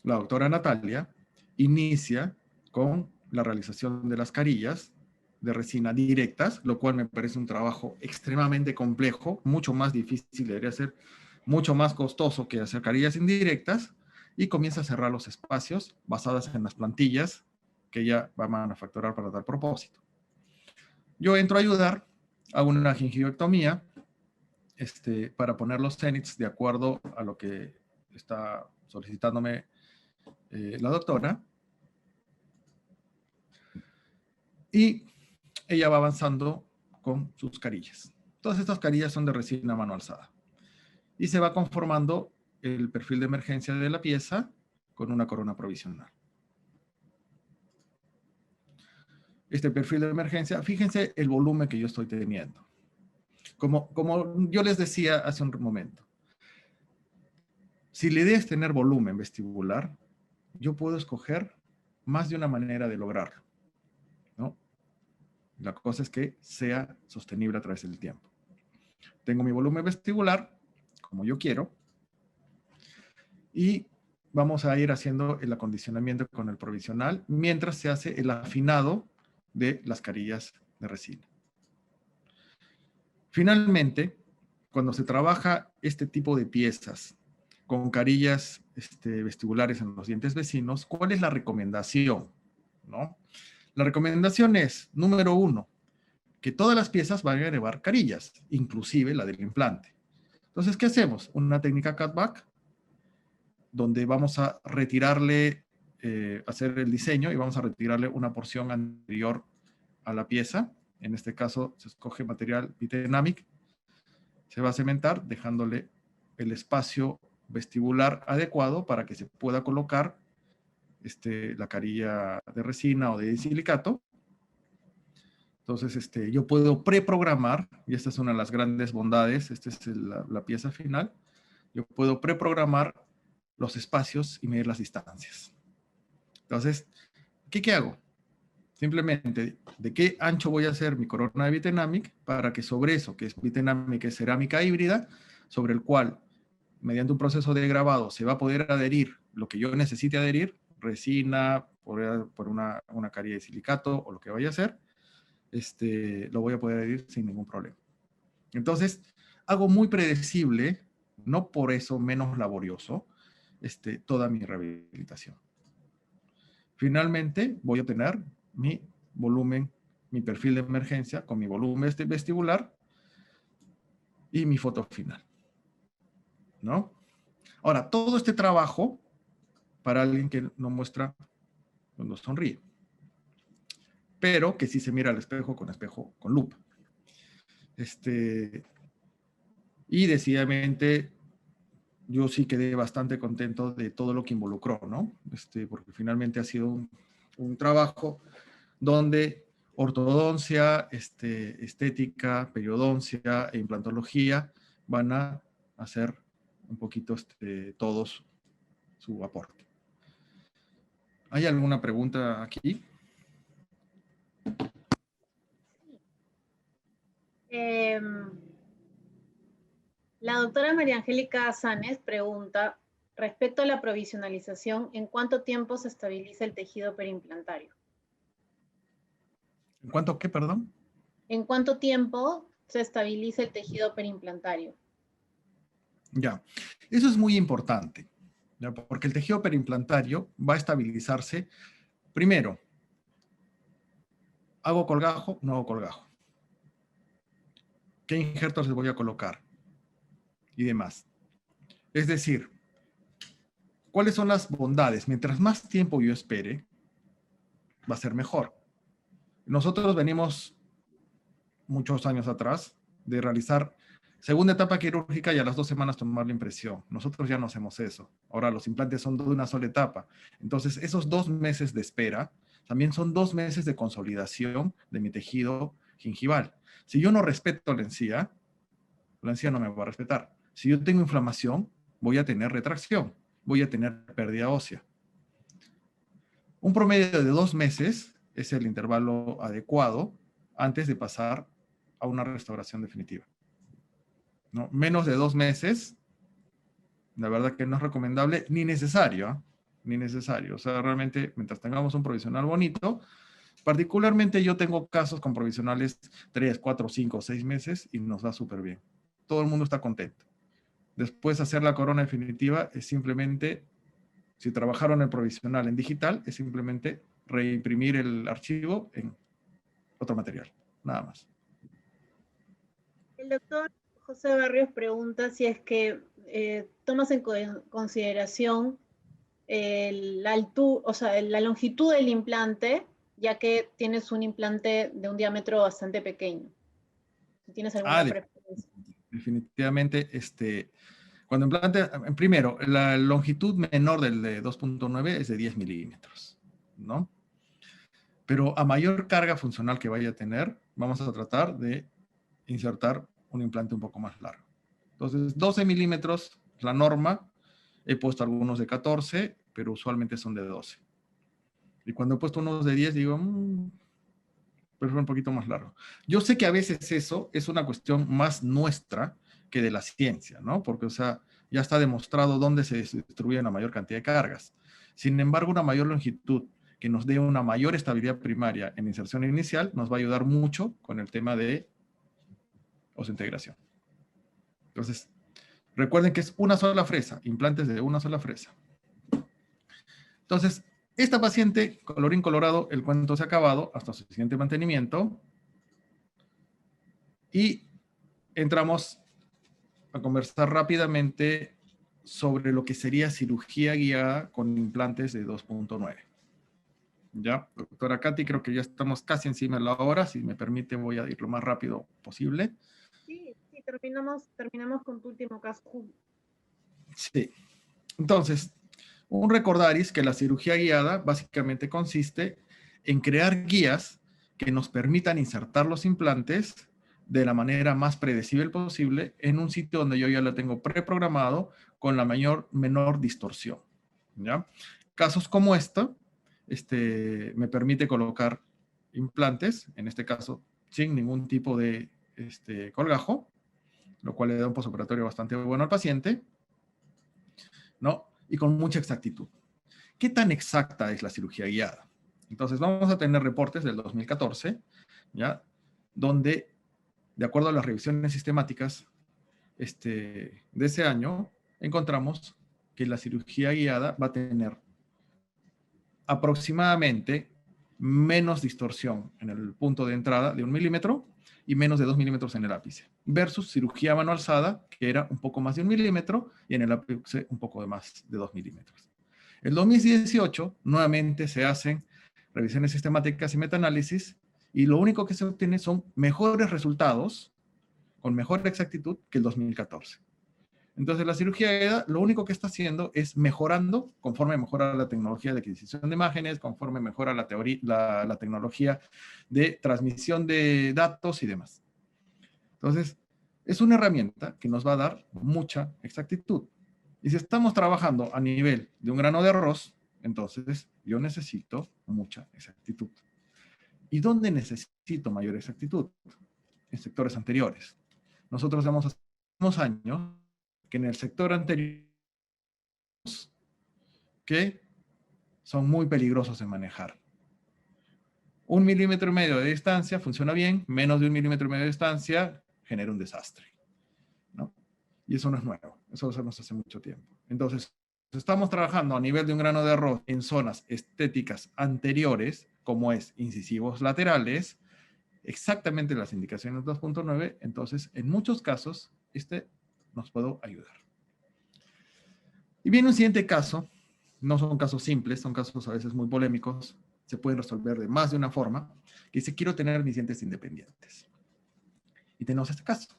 S2: La doctora Natalia inicia con la realización de las carillas de resina directas, lo cual me parece un trabajo extremadamente complejo, mucho más difícil, debería ser mucho más costoso que hacer carillas indirectas, y comienza a cerrar los espacios basadas en las plantillas que ella va a manufacturar para tal propósito. Yo entro a ayudar a una gingivectomía para poner los cenits de acuerdo a lo que está solicitándome la doctora. Y ella va avanzando con sus carillas. Todas estas carillas son de resina mano alzada. Y se va conformando el perfil de emergencia de la pieza con una corona provisional. Este perfil de emergencia, fíjense el volumen que yo estoy teniendo. Como yo les decía hace un momento, si la idea es tener volumen vestibular, yo puedo escoger más de una manera de lograrlo, ¿no? La cosa es que sea sostenible a través del tiempo. Tengo mi volumen vestibular, como yo quiero, y vamos a ir haciendo el acondicionamiento con el provisional mientras se hace el afinado de las carillas de resina. Finalmente, cuando se trabaja este tipo de piezas con carillas vestibulares en los dientes vecinos, ¿cuál es la recomendación? ¿No? La recomendación es, número 1, que todas las piezas van a llevar carillas, inclusive la del implante. Entonces, ¿qué hacemos? Una técnica cutback, donde vamos a retirarle, hacer el diseño y vamos a retirarle una porción anterior a la pieza. En este caso se escoge material Bitenamic. Se va a cementar dejándole el espacio vestibular adecuado para que se pueda colocar la carilla de resina o de silicato. Entonces, yo puedo preprogramar, y esta es una de las grandes bondades, esta es la pieza final, yo puedo preprogramar los espacios y medir las distancias. Entonces, ¿qué hago? Simplemente, ¿de qué ancho voy a hacer mi corona de Bitenamic para que sobre eso, que es Bitenamic, es cerámica híbrida, sobre el cual, mediante un proceso de grabado, se va a poder adherir lo que yo necesite adherir, resina, por una carilla de silicato o lo que vaya a hacer, lo voy a poder adherir sin ningún problema. Entonces, hago muy predecible, no por eso menos laborioso, toda mi rehabilitación. Finalmente, voy a tener mi volumen, mi perfil de emergencia con mi volumen vestibular y mi foto final, ¿no? Ahora, todo este trabajo para alguien que no muestra cuando sonríe, pero que sí se mira al espejo con lupa. Y decididamente yo sí quedé bastante contento de todo lo que involucró, ¿no? Porque finalmente ha sido un trabajo donde ortodoncia, estética, periodoncia e implantología van a hacer un poquito todos su aporte. ¿Hay alguna pregunta aquí?
S1: La doctora María Angélica Sanes pregunta, respecto a la provisionalización, ¿en cuánto tiempo se estabiliza el tejido perimplantario?
S2: ¿En cuánto qué, perdón?
S1: ¿En cuánto tiempo se estabiliza el tejido perimplantario?
S2: Ya, eso es muy importante, ¿ya? Porque el tejido perimplantario va a estabilizarse. Primero, ¿hago colgajo? No hago colgajo. ¿Qué injertos les voy a colocar? Y demás. Es decir, ¿cuáles son las bondades? Mientras más tiempo yo espere, va a ser mejor. Nosotros venimos muchos años atrás de realizar segunda etapa quirúrgica y a las 2 semanas tomar la impresión. Nosotros ya no hacemos eso. Ahora los implantes son de una sola etapa. Entonces, esos 2 meses de espera también son 2 meses de consolidación de mi tejido gingival. Si yo no respeto la encía no me va a respetar. Si yo tengo inflamación, voy a tener retracción, voy a tener pérdida ósea. Un promedio de 2 meses es el intervalo adecuado antes de pasar a una restauración definitiva, ¿no? Menos de 2 meses, la verdad que no es recomendable ni necesario, ¿eh? Ni necesario. O sea, realmente, mientras tengamos un provisional bonito, particularmente yo tengo casos con provisionales 3, 4, 5, 6 meses y nos va súper bien. Todo el mundo está contento. Después hacer la corona definitiva es simplemente, si trabajaron el provisional en digital, es simplemente reimprimir el archivo en otro material, nada más.
S1: El doctor José Barrios pregunta si es que tomas en consideración la altura, o sea, la longitud del implante, ya que tienes un implante de un diámetro bastante pequeño. Si tienes alguna preferencia.
S2: Definitivamente, cuando implante, primero, la longitud menor del de 2.9 es de 10 milímetros, ¿no? Pero a mayor carga funcional que vaya a tener, vamos a tratar de insertar un implante un poco más largo. Entonces, 12 milímetros es la norma. He puesto algunos de 14, pero usualmente son de 12. Y cuando he puesto unos de 10, digo, prefiero un poquito más largo. Yo sé que a veces eso es una cuestión más nuestra que de la ciencia, ¿no? Porque, o sea, ya está demostrado dónde se distribuye la mayor cantidad de cargas. Sin embargo, una mayor longitud que nos dé una mayor estabilidad primaria en inserción inicial nos va a ayudar mucho con el tema de osseointegración. Entonces, recuerden que es una sola fresa, implantes de una sola fresa. Entonces, esta paciente, colorín colorado, el cuento se ha acabado hasta su siguiente mantenimiento. Y entramos a conversar rápidamente sobre lo que sería cirugía guiada con implantes de 2.9. Ya, doctora Katy, creo que ya estamos casi encima de la hora. Si me permite, voy a ir lo más rápido posible.
S1: Sí, terminamos con tu último caso.
S2: Sí. Entonces, un recordaris que la cirugía guiada básicamente consiste en crear guías que nos permitan insertar los implantes de la manera más predecible posible en un sitio donde yo ya lo tengo preprogramado con la menor distorsión, ¿ya? Casos como me permite colocar implantes, en este caso sin ningún tipo de colgajo, lo cual le da un postoperatorio bastante bueno al paciente, ¿no? Y con mucha exactitud. ¿Qué tan exacta es la cirugía guiada? Entonces vamos a tener reportes del 2014, ¿ya? Donde, de acuerdo a las revisiones sistemáticas de ese año, encontramos que la cirugía guiada va a tener aproximadamente menos distorsión en el punto de entrada de 1 milímetro y menos de 2 milímetros en el ápice, versus cirugía a mano alzada, que era un poco más de 1 milímetro y en el ápice un poco más de 2 milímetros. En 2018, nuevamente se hacen revisiones sistemáticas y metaanálisis, y lo único que se obtiene son mejores resultados, con mejor exactitud que el 2014. Entonces, la cirugía guiada lo único que está haciendo es mejorando conforme mejora la tecnología de adquisición de imágenes, conforme mejora la tecnología de transmisión de datos y demás. Entonces, Es una herramienta que nos va a dar mucha exactitud. Y si estamos trabajando a nivel de un grano de arroz, entonces yo necesito mucha exactitud. ¿Y dónde necesito mayor exactitud? En sectores anteriores. Nosotros vemos hace unos años que en el sector anterior que son muy peligrosos de manejar. 1,5 milímetros de distancia funciona bien, menos de 1,5 milímetros de distancia genera un desastre, ¿no? Y eso no es nuevo, eso lo hacemos hace mucho tiempo. Entonces, estamos trabajando a nivel de un grano de arroz en zonas estéticas anteriores, como es incisivos laterales, exactamente las indicaciones 2.9, entonces en muchos casos nos puede ayudar. Y viene un siguiente caso, no son casos simples, son casos a veces muy polémicos, se pueden resolver de más de una forma, que dice, quiero tener mis dientes independientes. Y tenemos este caso.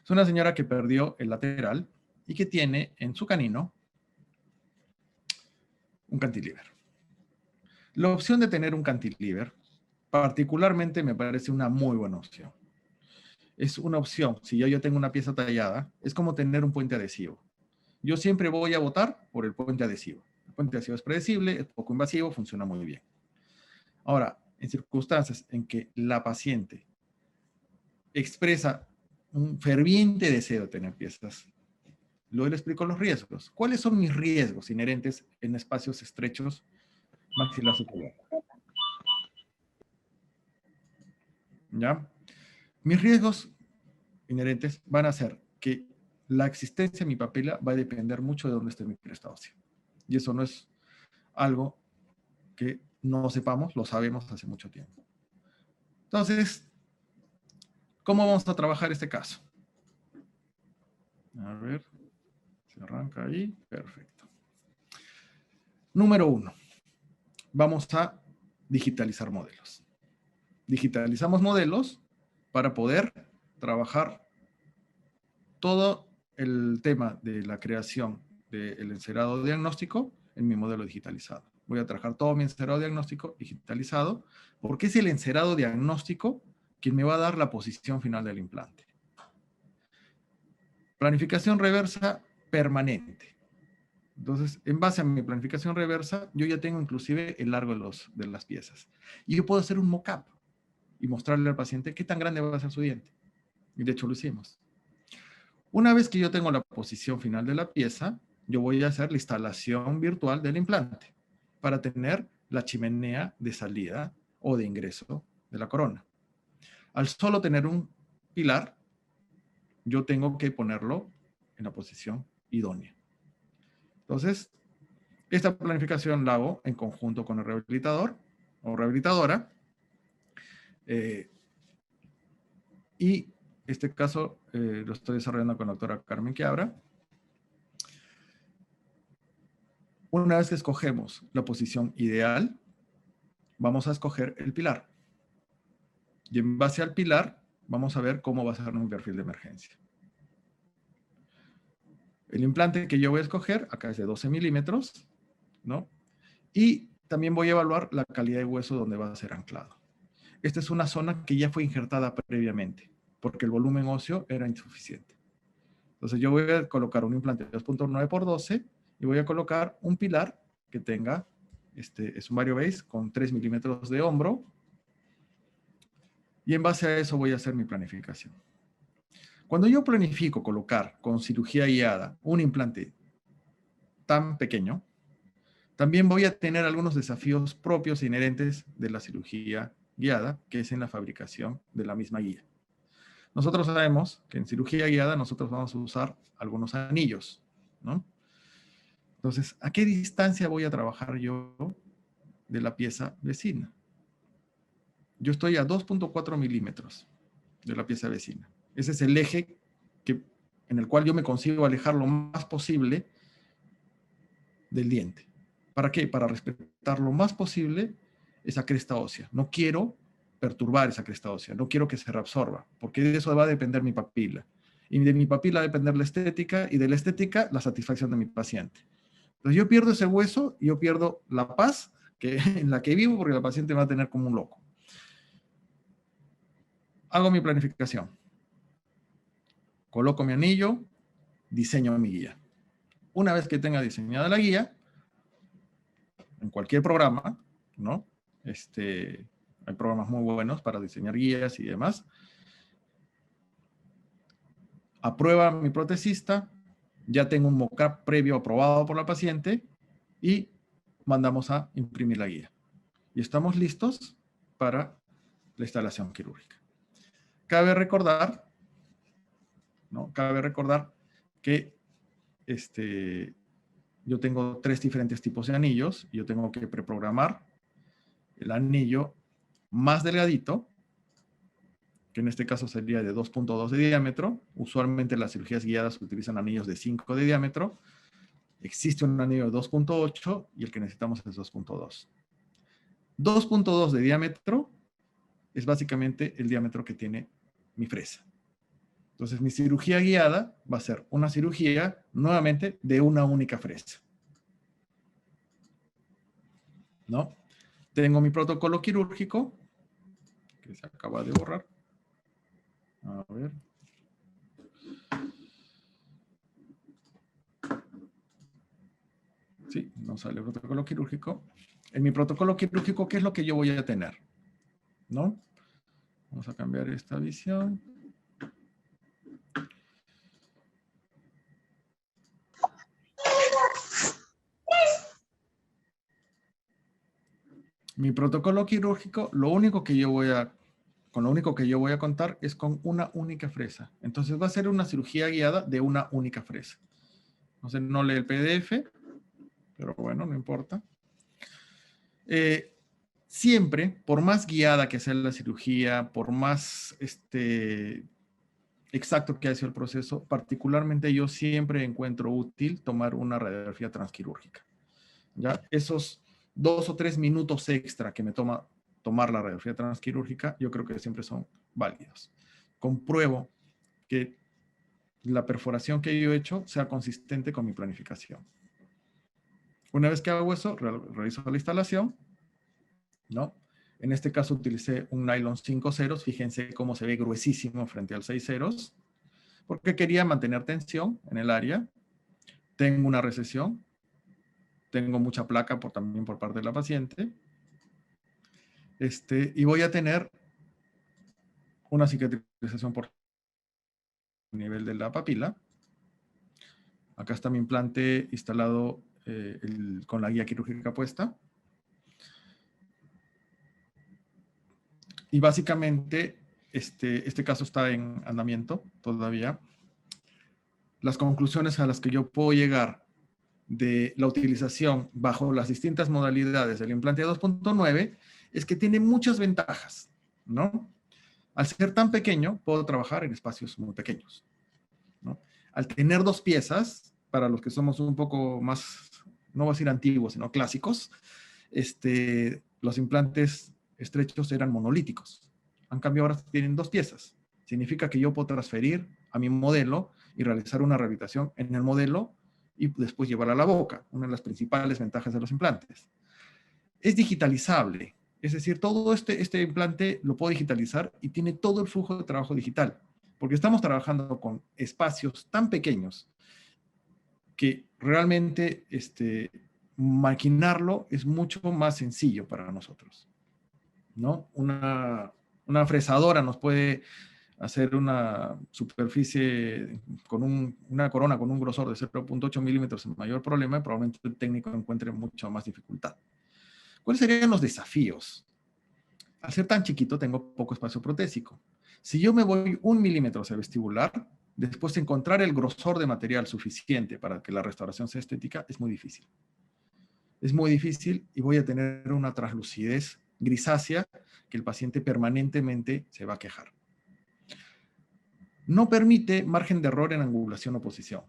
S2: Es una señora que perdió el lateral y que tiene en su canino un cantilever. La opción de tener un cantilever, particularmente me parece una muy buena opción. Es una opción, si yo tengo una pieza tallada, es como tener un puente adhesivo. Yo siempre voy a votar por el puente adhesivo. El puente adhesivo es predecible, es poco invasivo, funciona muy bien. Ahora, en circunstancias en que la paciente expresa un ferviente deseo de tener piezas, luego le explico los riesgos. ¿Cuáles son mis riesgos inherentes en espacios estrechos maxilar superior? ¿Ya? Mis riesgos inherentes van a ser que la existencia de mi papila va a depender mucho de dónde esté mi cresta ósea. Y eso no es algo que no sepamos, lo sabemos hace mucho tiempo. Entonces, ¿cómo vamos a trabajar este caso? A ver, se arranca ahí, perfecto. Número 1, vamos a digitalizar modelos. Digitalizamos modelos para poder trabajar todo el tema de la creación del encerado diagnóstico en mi modelo digitalizado. Voy a trabajar todo mi encerado diagnóstico digitalizado porque es el encerado diagnóstico quien me va a dar la posición final del implante. Planificación reversa permanente. Entonces, en base a mi planificación reversa, yo ya tengo inclusive el largo de las piezas. Y yo puedo hacer un mock-up y mostrarle al paciente qué tan grande va a ser su diente. Y de hecho lo hicimos. Una vez que yo tengo la posición final de la pieza, yo voy a hacer la instalación virtual del implante para tener la chimenea de salida o de ingreso de la corona. Al solo tener un pilar, yo tengo que ponerlo en la posición idónea. Entonces, esta planificación la hago en conjunto con el rehabilitador o rehabilitadora. Y este caso lo estoy desarrollando con la doctora Carmen Quiabra. Una vez que escogemos la posición ideal, vamos a escoger el pilar. Y en base al pilar, vamos a ver cómo va a ser mi perfil de emergencia. El implante que yo voy a escoger, acá es de 12 milímetros, ¿no? Y también voy a evaluar la calidad de hueso donde va a ser anclado. Esta es una zona que ya fue injertada previamente, porque el volumen óseo era insuficiente. Entonces yo voy a colocar un implante de 2.9 por 12 y voy a colocar un pilar que tenga, es un vario base con 3 milímetros de hombro. Y en base a eso voy a hacer mi planificación. Cuando yo planifico colocar con cirugía guiada un implante tan pequeño, también voy a tener algunos desafíos propios e inherentes de la cirugía guiada, que es en la fabricación de la misma guía. Nosotros sabemos que en cirugía guiada nosotros vamos a usar algunos anillos, ¿no? Entonces, ¿a qué distancia voy a trabajar yo de la pieza vecina? Yo estoy a 2.4 milímetros de la pieza vecina. Ese es el eje en el cual yo me consigo alejar lo más posible del diente. ¿Para qué? Para respetar lo más posible esa cresta ósea. No quiero perturbar esa cresta ósea, no quiero que se reabsorba, porque de eso va a depender mi papila. Y de mi papila va a depender la estética, y de la estética, la satisfacción de mi paciente. Entonces yo pierdo ese hueso, y yo pierdo la paz en la que vivo, porque la paciente va a tener como un loco. Hago mi planificación. coloco mi anillo, diseño mi guía. Una vez que tenga diseñada la guía, en cualquier programa, ¿no? Hay programas muy buenos para diseñar guías y demás. Aprueba mi protecista, ya tengo un mock-up previo aprobado por la paciente y mandamos a imprimir la guía. Y estamos listos para la instalación quirúrgica. Cabe recordar, ¿no? Cabe recordar que yo tengo 3 diferentes tipos de anillos. Yo tengo que preprogramar el anillo más delgadito, que en este caso sería de 2.2 de diámetro. Usualmente las cirugías guiadas utilizan anillos de 5 de diámetro. Existe un anillo de 2.8 y el que necesitamos es 2.2. 2.2 de diámetro es básicamente el diámetro que tiene mi fresa. Entonces mi cirugía guiada va a ser una cirugía nuevamente de una única fresa, ¿no? Tengo mi protocolo quirúrgico, que se acaba de borrar. A ver. Sí, no sale el protocolo quirúrgico. En mi protocolo quirúrgico, ¿qué es lo que yo voy a tener? ¿No? Vamos a cambiar esta visión. Mi protocolo quirúrgico, con lo único que yo voy a contar es con una única fresa. Entonces va a ser una cirugía guiada de una única fresa. Entonces no lee el PDF, pero bueno, no importa. Siempre, por más guiada que sea la cirugía, por más exacto que haya sido el proceso, particularmente yo siempre encuentro útil tomar una radiografía transquirúrgica. ¿Ya? Esos 2 o 3 minutos extra que me toma tomar la radiografía transquirúrgica, yo creo que siempre son válidos. Compruebo que la perforación que yo he hecho sea consistente con mi planificación. Una vez que hago eso, realizo la instalación, ¿no? En este caso utilicé un nylon 5 ceros. Fíjense cómo se ve gruesísimo frente al 6 ceros, porque quería mantener tensión en el área. Tengo una recesión. Tengo mucha placa también por parte de la paciente. Y voy a tener una cicatrización por nivel de la papila. Acá está mi implante instalado con la guía quirúrgica puesta. Y básicamente, este caso está en andamiento todavía. Las conclusiones a las que yo puedo llegar de la utilización bajo las distintas modalidades del implante 2.9 es que tiene muchas ventajas, ¿no? Al ser tan pequeño, puedo trabajar en espacios muy pequeños, ¿no? Al tener 2 piezas, para los que somos un poco más, no voy a decir antiguos, sino clásicos, los implantes estrechos eran monolíticos. En cambio, ahora tienen 2 piezas. Significa que yo puedo transferir a mi modelo y realizar una rehabilitación en el modelo y después llevarla a la boca. Una de las principales ventajas de los implantes. Es digitalizable. Es decir, todo este implante lo puedo digitalizar y tiene todo el flujo de trabajo digital. Porque estamos trabajando con espacios tan pequeños que realmente maquinarlo es mucho más sencillo para nosotros, ¿no? Una fresadora nos puede hacer una superficie con una corona con un grosor de 0.8 milímetros sin mayor problema, y probablemente el técnico encuentre mucha más dificultad. ¿Cuáles serían los desafíos? Al ser tan chiquito tengo poco espacio protésico. Si yo me voy 1 milímetro hacia vestibular, después de encontrar el grosor de material suficiente para que la restauración sea estética, es muy difícil. Es muy difícil y voy a tener una translucidez grisácea que el paciente permanentemente se va a quejar. No permite margen de error en angulación o posición.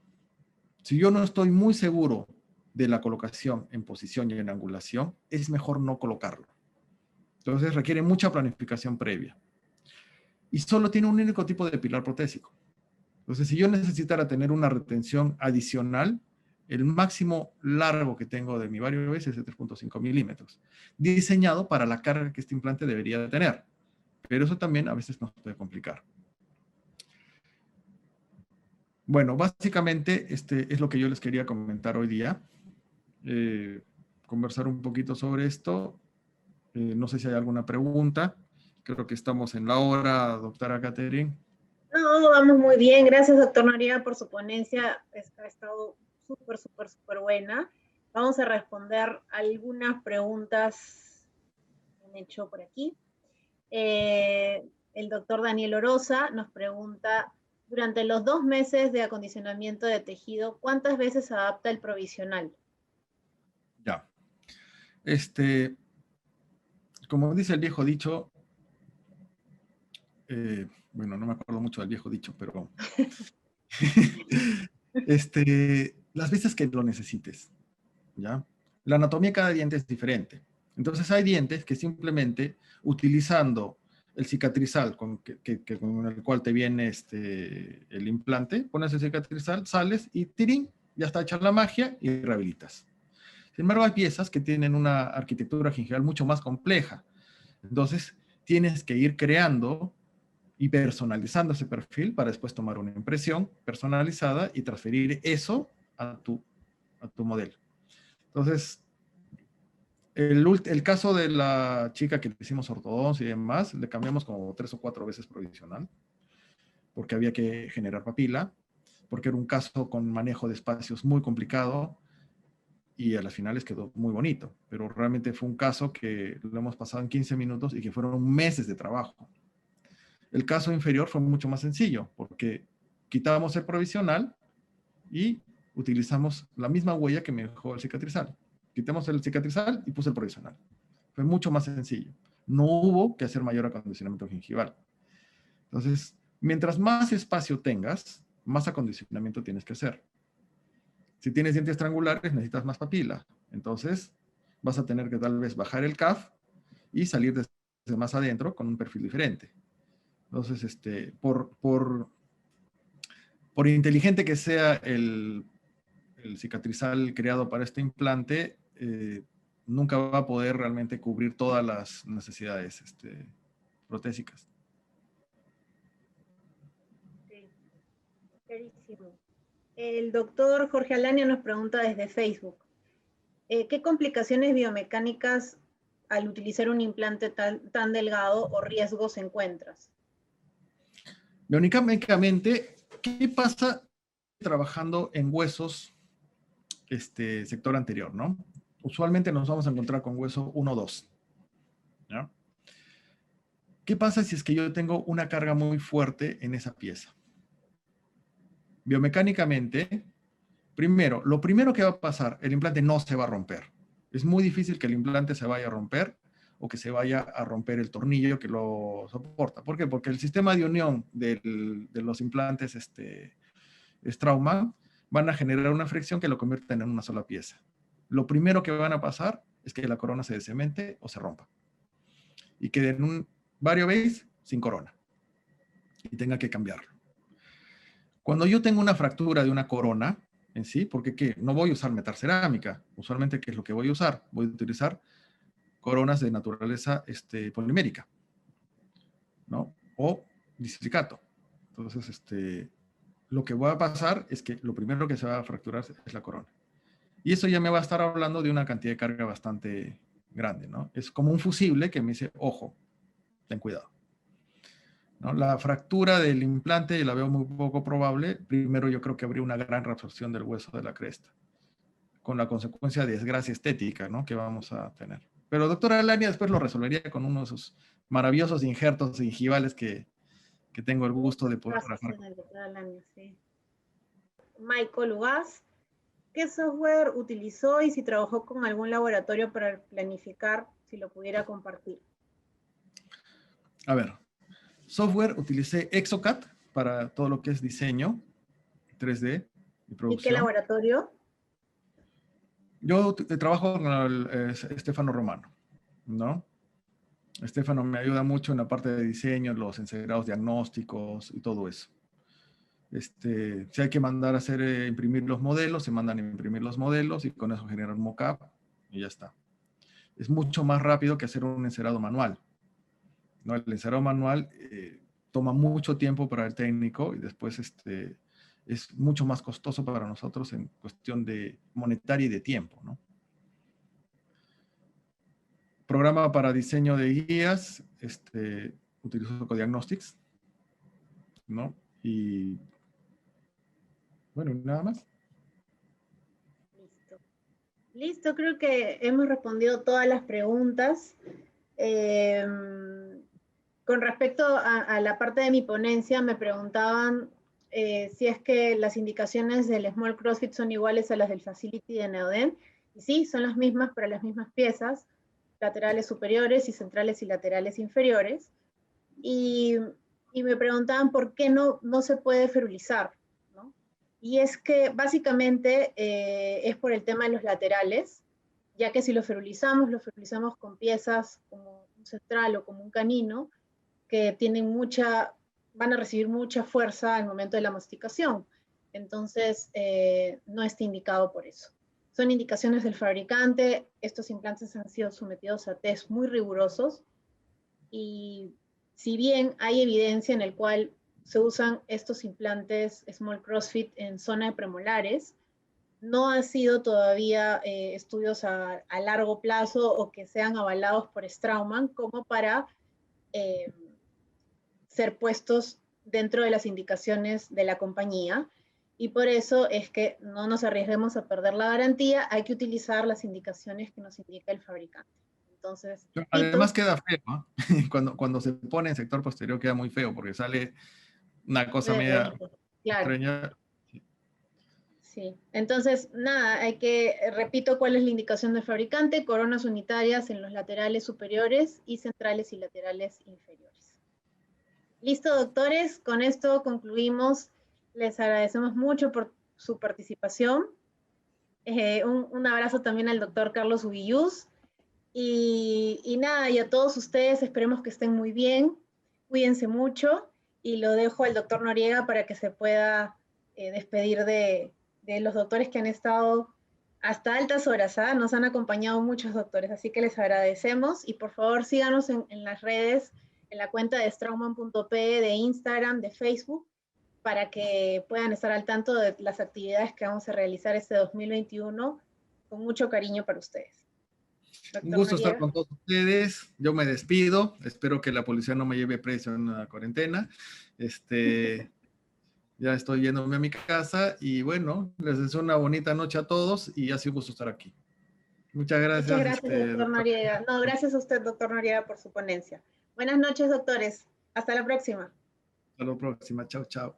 S2: Si yo no estoy muy seguro de la colocación en posición y en angulación, es mejor no colocarlo. Entonces requiere mucha planificación previa. Y solo tiene un único tipo de pilar protésico. Entonces, si yo necesitara tener una retención adicional, el máximo largo que tengo de mi vario es de 3.5 milímetros, diseñado para la carga que este implante debería de tener. Pero eso también a veces nos puede complicar. Bueno, básicamente es lo que yo les quería comentar hoy día. Conversar un poquito sobre esto. No sé si hay alguna pregunta. Creo que estamos en la hora, doctora Catherine.
S1: No, vamos muy bien. Gracias, doctor Noriega, por su ponencia. Ha estado súper, súper, súper buena. Vamos a responder algunas preguntas que han hecho por aquí. El doctor Daniel Oroza nos pregunta, durante los 2 meses de acondicionamiento de tejido, ¿cuántas veces se adapta el provisional?
S2: Ya. Como dice el viejo dicho, bueno, no me acuerdo mucho del viejo dicho, pero las veces que lo necesites, ¿ya? La anatomía de cada diente es diferente. Entonces hay dientes que simplemente utilizando el cicatrizal con el cual te viene el implante, pones el cicatrizal, sales y tirín, ya está hecha la magia y rehabilitas. Sin embargo, hay piezas que tienen una arquitectura gingival mucho más compleja. Entonces, tienes que ir creando y personalizando ese perfil para después tomar una impresión personalizada y transferir eso a tu modelo. Entonces, el caso de la chica que le hicimos ortodoncia y demás, le cambiamos como 3 o 4 veces provisional, porque había que generar papila, porque era un caso con manejo de espacios muy complicado, y a las finales quedó muy bonito, pero realmente fue un caso que lo hemos pasado en 15 minutos y que fueron meses de trabajo. El caso inferior fue mucho más sencillo, porque quitábamos el provisional y utilizamos la misma huella que me dejó el cicatrizal. Quitamos el cicatrizal y puse el provisional. Fue mucho más sencillo. No hubo que hacer mayor acondicionamiento gingival. Entonces, mientras más espacio tengas, más acondicionamiento tienes que hacer. Si tienes dientes triangulares, necesitas más papila. Entonces, vas a tener que tal vez bajar el CAF y salir desde más adentro con un perfil diferente. Entonces, por inteligente que sea el cicatrizal creado para este implante, nunca va a poder realmente cubrir todas las necesidades protésicas.
S1: Sí, clarísimo. El doctor Jorge Alania nos pregunta desde Facebook, ¿qué complicaciones biomecánicas al utilizar un implante tan delgado o riesgos encuentras?
S2: Biomecánicamente, ¿qué pasa trabajando en huesos sector anterior, ¿no? Usualmente nos vamos a encontrar con hueso 1 o 2. ¿Ya? ¿Qué pasa si es que yo tengo una carga muy fuerte en esa pieza? Biomecánicamente, primero, lo primero que va a pasar, el implante no se va a romper. Es muy difícil que el implante se vaya a romper o que se vaya a romper el tornillo que lo soporta. ¿Por qué? Porque el sistema de unión de los implantes Straumann van a generar una fricción que lo convierten en una sola pieza. Lo primero que van a pasar es que la corona se descemente o se rompa y quede en un vario base sin corona y tenga que cambiarlo. Cuando yo tengo una fractura de una corona en sí, porque ¿qué? No voy a usar metacerámica. Usualmente, ¿qué es lo que voy a usar? Voy a utilizar coronas de naturaleza polimérica, ¿no? O disilicato. Entonces, lo que va a pasar es que lo primero que se va a fracturar es la corona. Y eso ya me va a estar hablando de una cantidad de carga bastante grande, ¿no? Es como un fusible que me dice, ojo, ten cuidado. ¿No? La fractura del implante la veo muy poco probable. Primero yo creo que habría una gran reabsorción del hueso de la cresta, con la consecuencia de desgracia estética, ¿no? Que vamos a tener. Pero doctora Alania después lo resolvería con uno de esos maravillosos injertos gingivales que tengo el gusto de poder trabajar con.
S1: Sí. Michael Ugaz, ¿qué software utilizó y si trabajó con algún laboratorio para planificar, si lo pudiera compartir?
S2: A ver, software, utilicé Exocad para todo lo que es diseño 3D y
S1: ¿Y qué
S2: producción.
S1: laboratorio?
S2: Yo trabajo con el Estefano Romano, ¿no? Estefano me ayuda mucho en la parte de diseño, los encerrados diagnósticos y todo eso. Si hay que mandar a hacer imprimir los modelos, se mandan a imprimir los modelos y con eso generan un mockup y ya está. Es mucho más rápido que hacer un encerado manual, ¿no? El encerado manual toma mucho tiempo para el técnico y después es mucho más costoso para nosotros en cuestión de monetaria y de tiempo, ¿no? Programa para diseño de guías, utilizo Codiagnostics, ¿no? Y bueno, nada más.
S1: Listo. Listo, creo que hemos respondido todas las preguntas. Con respecto a la parte de mi ponencia, me preguntaban si es que las indicaciones del Small CrossFit son iguales a las del Facility de Neoden. Y sí, son las mismas para las mismas piezas, laterales superiores y centrales y laterales inferiores. Y me preguntaban por qué no se puede ferulizar, ¿no? Y es que básicamente es por el tema de los laterales, ya que si lo ferulizamos con piezas como un central o como un canino, que tienen van a recibir mucha fuerza al momento de la masticación. Entonces, no está indicado por eso. Son indicaciones del fabricante. Estos implantes han sido sometidos a test muy rigurosos y si bien hay evidencia en el cual se usan estos implantes Small CrossFit en zona de premolares, no han sido todavía estudios a largo plazo o que sean avalados por Straumann como para ser puestos dentro de las indicaciones de la compañía. Y por eso es que no nos arriesguemos a perder la garantía, hay que utilizar las indicaciones que nos indica el fabricante. Entonces,
S2: además queda feo, ¿no? Cuando se pone en sector posterior queda muy feo porque sale una cosa media
S1: claro.
S2: extraña.
S1: Sí, entonces nada, repito cuál es la indicación del fabricante: coronas unitarias en los laterales superiores y centrales y laterales inferiores. Listo, doctores, con esto concluimos. Les agradecemos mucho por su participación. Un abrazo también al doctor Carlos Ubillús. Y nada, y a todos ustedes, esperemos que estén muy bien, cuídense mucho, y lo dejo al doctor Noriega para que se pueda despedir de los doctores que han estado hasta altas horas, ¿ah? Nos han acompañado muchos doctores, así que les agradecemos, y por favor síganos en las redes, en la cuenta de straumann.p, de Instagram, de Facebook, para que puedan estar al tanto de las actividades que vamos a realizar este 2021 con mucho cariño para ustedes.
S2: Un gusto estar con todos ustedes. Yo me despido. Espero que la policía no me lleve preso en la cuarentena. Ya estoy yéndome a mi casa y bueno, les deseo una bonita noche a todos y ha sido un gusto estar aquí. Muchas gracias.
S1: Muchas gracias, doctor Noriega. No, gracias a usted, doctor Noriega, por su ponencia. Buenas noches, doctores. Hasta la próxima.
S2: Hasta la próxima. Chao, chao.